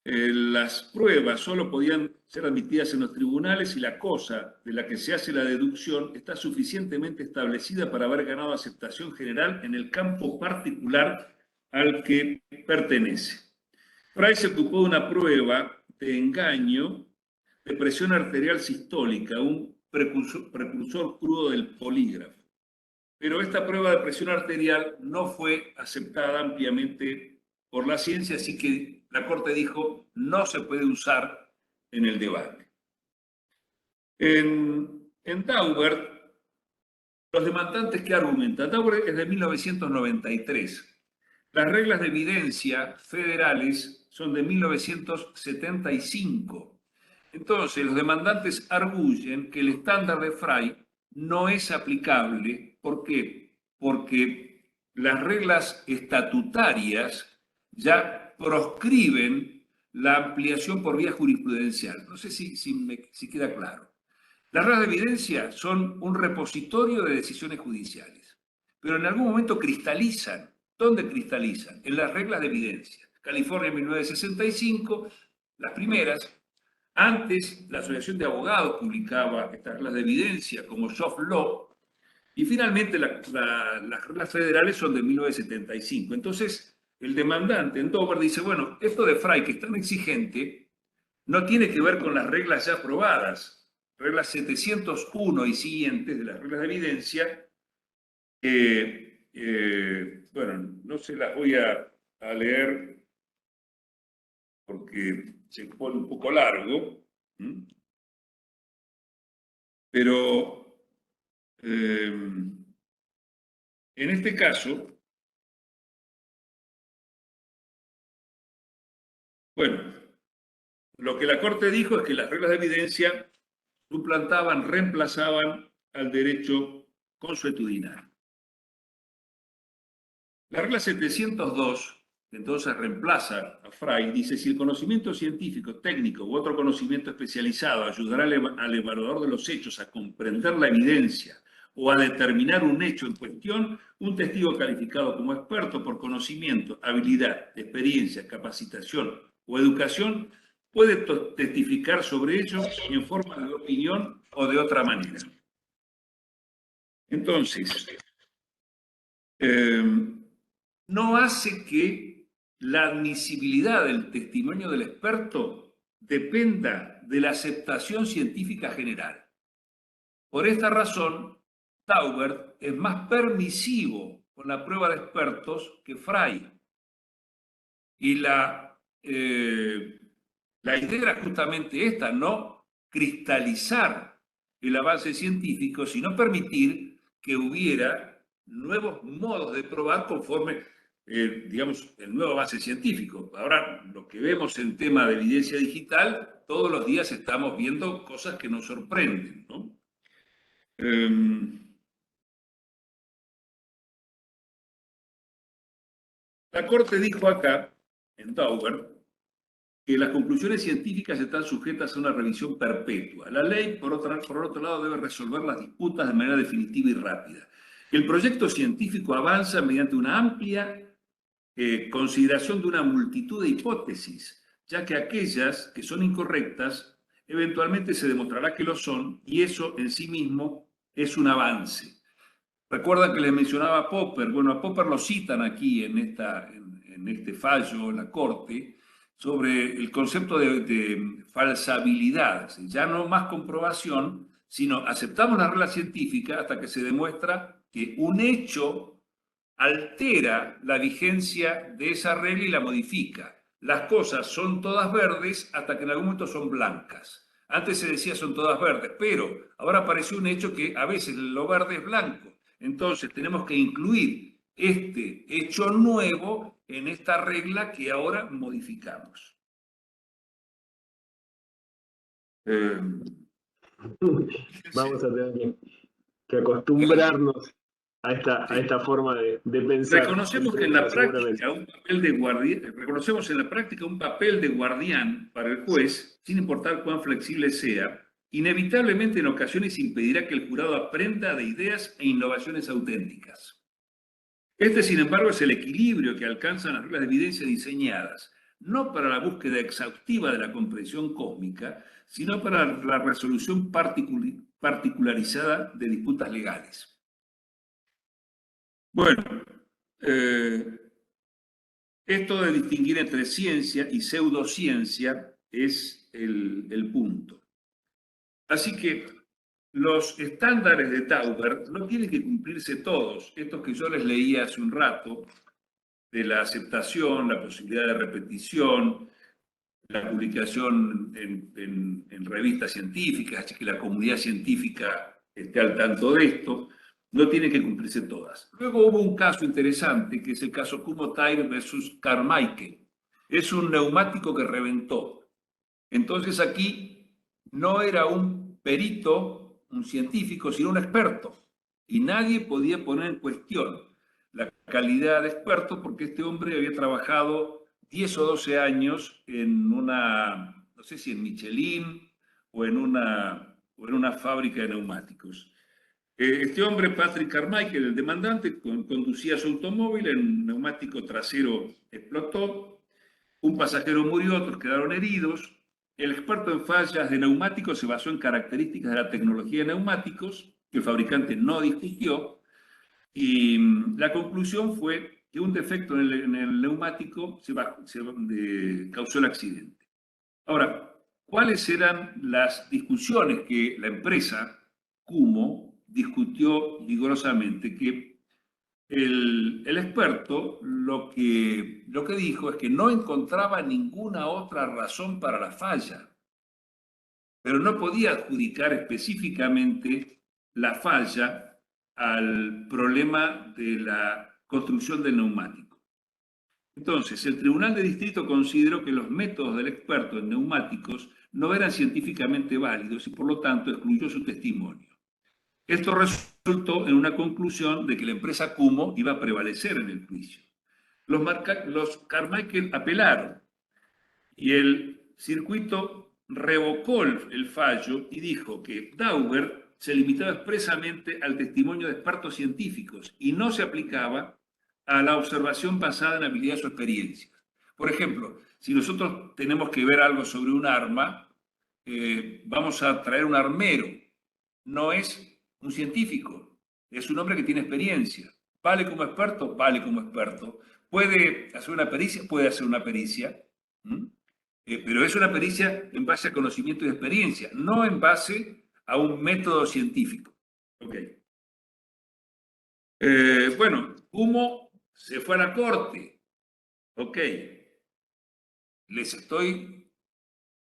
Speaker 2: las pruebas solo podían ser admitidas en los tribunales si la cosa de la que se hace la deducción está suficientemente establecida para haber ganado aceptación general en el campo particular al que pertenece. Frey se ocupó de una prueba de engaño de presión arterial sistólica, un precursor crudo del polígrafo. Pero esta prueba de presión arterial no fue aceptada ampliamente por la ciencia, así que la Corte dijo no se puede usar en el debate. En Daubert, los demandantes, ¿qué argumentan? Daubert es de 1993. Las reglas de evidencia federales son de 1975. Entonces, los demandantes arguyen que el estándar de Frey no es aplicable. ¿Por qué? Porque las reglas estatutarias ya proscriben la ampliación por vía jurisprudencial. No sé si queda claro. Las reglas de evidencia son un repositorio de decisiones judiciales, pero en algún momento cristalizan. ¿Dónde cristalizan? En las reglas de evidencia. California 1965, las primeras. Antes, la Asociación de Abogados publicaba estas reglas de evidencia como soft law, y finalmente las reglas federales son de 1975. Entonces, el demandante en Daubert dice, bueno, esto de Frey, que es tan exigente, no tiene que ver con las reglas ya aprobadas. Reglas 701 y siguientes de las reglas de evidencia, bueno, no se las voy a leer porque se pone un poco largo, pero en este caso, bueno, lo que la Corte dijo es que las reglas de evidencia suplantaban, reemplazaban al derecho consuetudinario. La regla 702 entonces reemplaza a Frey, dice: si el conocimiento científico, técnico u otro conocimiento especializado ayudará al evaluador de los hechos a comprender la evidencia o a determinar un hecho en cuestión, un testigo calificado como experto por conocimiento, habilidad, experiencia, capacitación o educación puede testificar sobre ello en forma de opinión o de otra manera. Entonces, no hace que la admisibilidad del testimonio del experto dependa de la aceptación científica general. Por esta razón, Taubert es más permisivo con la prueba de expertos que Frey. Y la idea era justamente esta: no cristalizar el avance científico, sino permitir que hubiera nuevos modos de probar conforme, digamos, el nuevo avance científico. Ahora, lo que vemos en tema de evidencia digital, todos los días estamos viendo cosas que nos sorprenden, ¿no? La Corte dijo acá, en Taubert, que las conclusiones científicas están sujetas a una revisión perpetua. La ley, por otro lado, debe resolver las disputas de manera definitiva y rápida. El proyecto científico avanza mediante una amplia consideración de una multitud de hipótesis, ya que aquellas que son incorrectas eventualmente se demostrará que lo son, y eso en sí mismo es un avance. Recuerdan que les mencionaba a Popper. Bueno, a Popper lo citan aquí en este fallo, en la Corte, sobre el concepto de falsabilidad. Ya no más comprobación, sino aceptamos la regla científica hasta que se demuestra que un hecho altera la vigencia de esa regla y la modifica. Las cosas son todas verdes hasta que en algún momento son blancas. Antes se decía son todas verdes, pero ahora apareció un hecho que a veces lo verde es blanco. Entonces tenemos que incluir este hecho nuevo en esta regla que ahora modificamos.
Speaker 1: Vamos a tener que acostumbrarnos a esta forma de pensar.
Speaker 2: Reconocemos en la práctica un papel de guardián para el juez, sin importar cuán flexible sea. Inevitablemente en ocasiones impedirá que el jurado aprenda de ideas e innovaciones auténticas. Este, sin embargo, es el equilibrio que alcanzan las reglas de evidencia diseñadas, no para la búsqueda exhaustiva de la comprensión cósmica, sino para la resolución particularizada de disputas legales. Bueno, esto de distinguir entre ciencia y pseudociencia es el punto. Así que los estándares de Taubert no tienen que cumplirse todos. Estos que yo les leía hace un rato, de la aceptación, la posibilidad de repetición, la publicación en revistas científicas, así que la comunidad científica esté al tanto de esto, no tienen que cumplirse todas. Luego hubo un caso interesante, que es el caso Kumho-Tyrrell versus Carmichael. Es un neumático que reventó. Entonces aquí no era un perito, un científico, sino un experto. Y nadie podía poner en cuestión la calidad de experto, porque este hombre había trabajado 10 o 12 años en una, no sé si en Michelin o en una fábrica de neumáticos. Este hombre, Patrick Carmichael, el demandante, conducía su automóvil, en un neumático trasero explotó, un pasajero murió, otros quedaron heridos. El experto en fallas de neumáticos se basó en características de la tecnología de neumáticos, que el fabricante no discutió, y la conclusión fue que un defecto en el neumático causó el accidente. Ahora, ¿cuáles eran las discusiones que la empresa Kumho discutió vigorosamente? Que el experto lo que dijo es que no encontraba ninguna otra razón para la falla, pero no podía adjudicar específicamente la falla al problema de la construcción del neumático. Entonces, el Tribunal de Distrito consideró que los métodos del experto en neumáticos no eran científicamente válidos y por lo tanto excluyó su testimonio. Esto resultó en una conclusión de que la empresa Kumho iba a prevalecer en el juicio. los Carmichael apelaron y el circuito revocó el fallo y dijo que Daubert se limitaba expresamente al testimonio de expertos científicos y no se aplicaba a la observación basada en habilidades o experiencias. Por ejemplo, si nosotros tenemos que ver algo sobre un arma, vamos a traer un armero. No es un científico, es un hombre que tiene experiencia. ¿Vale como experto? Vale como experto. ¿Puede hacer una pericia? Puede hacer una pericia. Pero es una pericia en base a conocimiento y experiencia, no en base a un método científico. Okay. Bueno, Humo se fue a la corte. Ok. Les estoy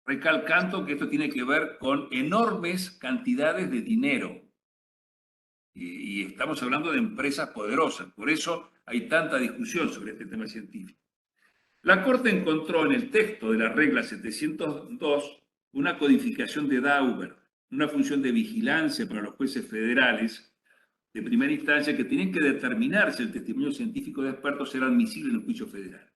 Speaker 2: recalcando que esto tiene que ver con enormes cantidades de dinero. Y estamos hablando de empresas poderosas. Por eso hay tanta discusión sobre este tema científico. La Corte encontró en el texto de la regla 702 una codificación de Daubert, una función de vigilancia para los jueces federales de primera instancia que tienen que determinar si el testimonio científico de expertos será admisible en el juicio federal.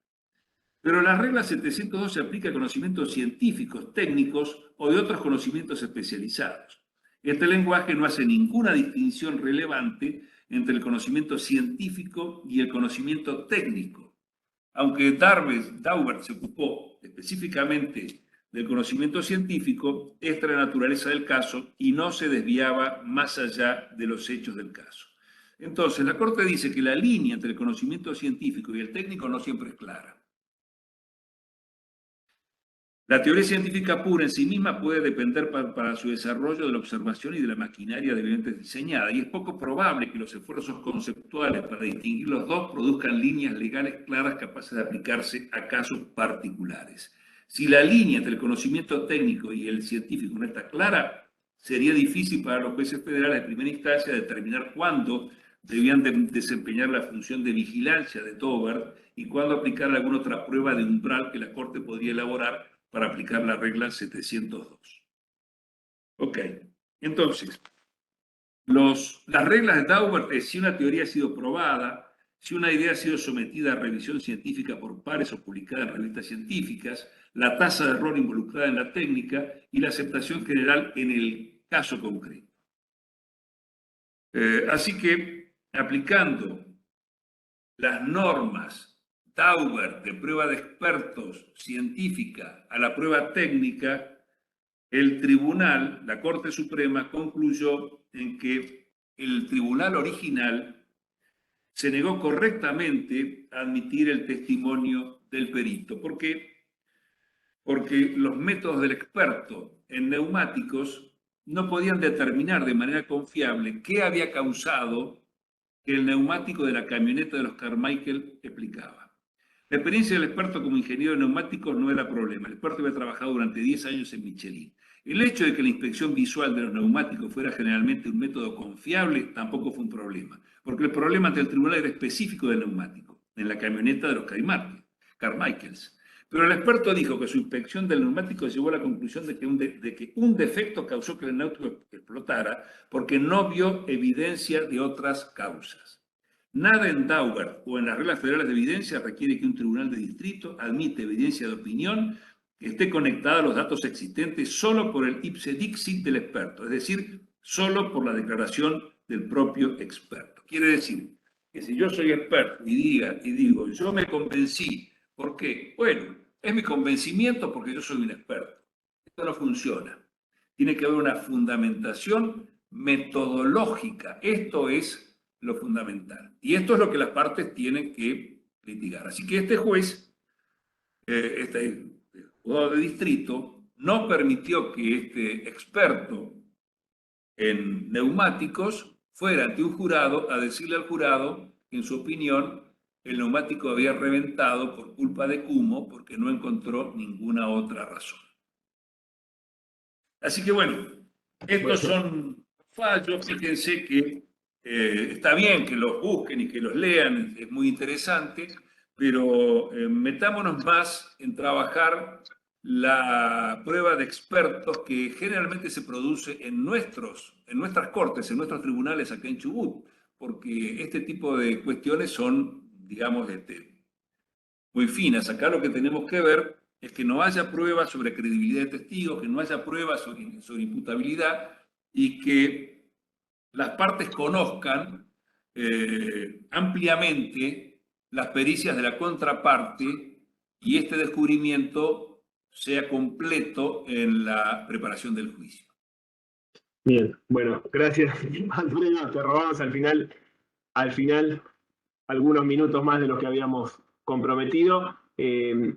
Speaker 2: Pero la regla 702 se aplica a conocimientos científicos, técnicos o de otros conocimientos especializados. Este lenguaje no hace ninguna distinción relevante entre el conocimiento científico y el conocimiento técnico. Aunque Daubert se ocupó específicamente del conocimiento científico, esta era la naturaleza del caso y no se desviaba más allá de los hechos del caso. Entonces, la Corte dice que la línea entre el conocimiento científico y el técnico no siempre es clara. La teoría científica pura en sí misma puede depender para su desarrollo de la observación y de la maquinaria debidamente diseñada, y es poco probable que los esfuerzos conceptuales para distinguir los dos produzcan líneas legales claras capaces de aplicarse a casos particulares. Si la línea entre el conocimiento técnico y el científico no está clara, sería difícil para los jueces federales de primera instancia determinar cuándo debían desempeñar la función de vigilancia de Daubert y cuándo aplicar alguna otra prueba de umbral que la Corte podría elaborar para aplicar la regla 702. Ok, entonces, las reglas de Daubert es si una teoría ha sido probada, si una idea ha sido sometida a revisión científica por pares o publicada en revistas científicas, la tasa de error involucrada en la técnica y la aceptación general en el caso concreto. Así que, aplicando las normas Daubert de prueba de expertos científica a la prueba técnica, el tribunal, la Corte Suprema, concluyó en que el tribunal original se negó correctamente a admitir el testimonio del perito. ¿Por qué? Porque los métodos del experto en neumáticos no podían determinar de manera confiable qué había causado que el neumático de la camioneta de los Carmichael explicaba. La experiencia del experto como ingeniero de neumáticos no era problema. El experto había trabajado durante 10 años en Michelin. El hecho de que la inspección visual de los neumáticos fuera generalmente un método confiable tampoco fue un problema, porque el problema ante el tribunal era específico del neumático, en la camioneta de los Carmichaels. Pero el experto dijo que su inspección del neumático llevó a la conclusión de que un defecto causó que el neumático explotara porque no vio evidencia de otras causas. Nada en Daubert o en las reglas federales de evidencia requiere que un tribunal de distrito admite evidencia de opinión que esté conectada a los datos existentes solo por el ipse dixit del experto, es decir, solo por la declaración del propio experto. Quiere decir que si yo soy experto y digo, yo me convencí, ¿por qué? Bueno, es mi convencimiento porque yo soy un experto. Esto no funciona. Tiene que haber una fundamentación metodológica. Esto es lo fundamental. Y esto es lo que las partes tienen que litigar. Así que este juez, este juzgado de distrito, no permitió que este experto en neumáticos fuera ante un jurado a decirle al jurado que, en su opinión, el neumático había reventado por culpa de Humo porque no encontró ninguna otra razón. Así que bueno, estos son fallos. Fíjense que está bien que los busquen y que los lean, es muy interesante, pero metámonos más en trabajar la prueba de expertos que generalmente se produce en nuestras cortes, en nuestros tribunales acá en Chubut, porque este tipo de cuestiones son, digamos, muy finas. Acá lo que tenemos que ver es que no haya pruebas sobre credibilidad de testigos, que no haya pruebas sobre imputabilidad y que las partes conozcan ampliamente las pericias de la contraparte y este descubrimiento sea completo en la preparación del juicio.
Speaker 1: Bien, bueno, gracias, Alfredo. Te robamos al final algunos minutos más de los que habíamos comprometido. Te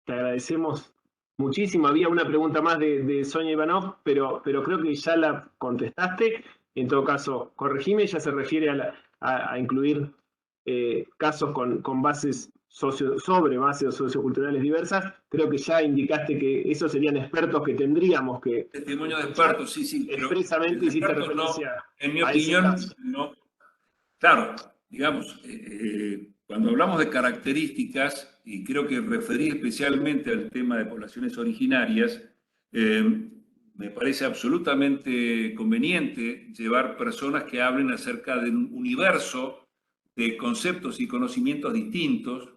Speaker 1: agradecemos muchísimo. Había una pregunta más de Sonia Ivanov, pero creo que ya la contestaste. En todo caso, corregime, ya se refiere a incluir casos con bases sobre bases socioculturales diversas. Creo que ya indicaste que esos serían expertos que tendríamos que...
Speaker 2: Testimonio de expertos, sí.
Speaker 1: Expresamente hiciste referencia
Speaker 2: en mi
Speaker 1: a ese
Speaker 2: opinión,
Speaker 1: caso.
Speaker 2: no. Claro, digamos, cuando hablamos de características, y creo que referí especialmente al tema de poblaciones originarias, me parece absolutamente conveniente llevar personas que hablen acerca de un universo de conceptos y conocimientos distintos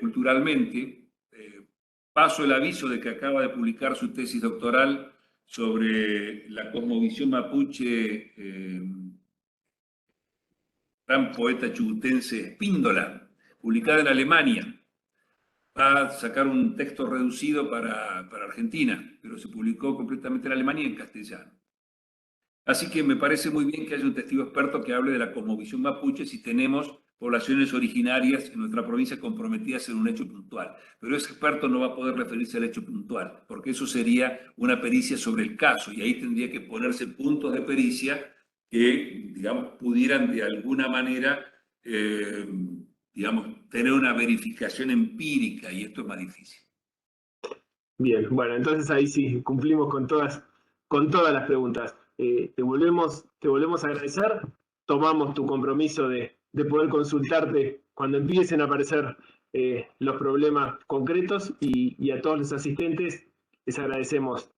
Speaker 2: culturalmente. Paso el aviso de que acaba de publicar su tesis doctoral sobre la cosmovisión mapuche, gran poeta chubutense Espíndola, publicada en Alemania. Va a sacar un texto reducido para Argentina, pero se publicó completamente en Alemania y en castellano. Así que me parece muy bien que haya un testigo experto que hable de la cosmovisión mapuche si tenemos poblaciones originarias en nuestra provincia comprometidas en un hecho puntual. Pero ese experto no va a poder referirse al hecho puntual, porque eso sería una pericia sobre el caso, y ahí tendría que ponerse puntos de pericia que, digamos, pudieran de alguna manera, digamos, tener una verificación empírica, y esto es más difícil.
Speaker 1: Bien, bueno, entonces ahí sí cumplimos con todas las preguntas. Te volvemos a agradecer, tomamos tu compromiso de poder consultarte cuando empiecen a aparecer los problemas concretos, y a todos los asistentes les agradecemos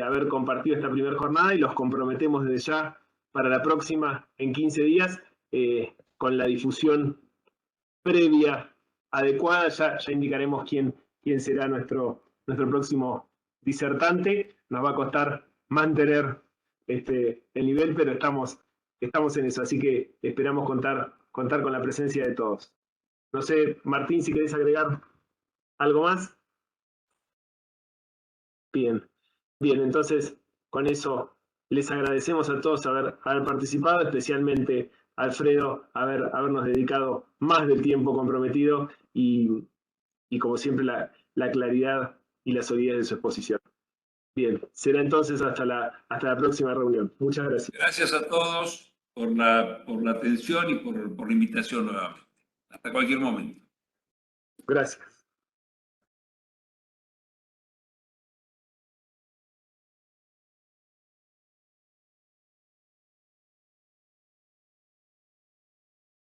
Speaker 1: haber compartido esta primera jornada y los comprometemos desde ya para la próxima en 15 días con la difusión previa adecuada. Ya indicaremos quién será nuestro próximo disertante. Nos va a costar mantener el nivel, pero estamos en eso, así que esperamos contar con la presencia de todos. No sé, Martín, si querés agregar algo más. Bien, entonces con eso les agradecemos a todos haber participado, especialmente a Alfredo habernos dedicado más del tiempo comprometido y como siempre la claridad y la solidez de su exposición. Bien, será entonces hasta la próxima reunión. Muchas gracias.
Speaker 2: Gracias a todos por la atención y por la invitación nuevamente. Hasta cualquier momento.
Speaker 1: Gracias.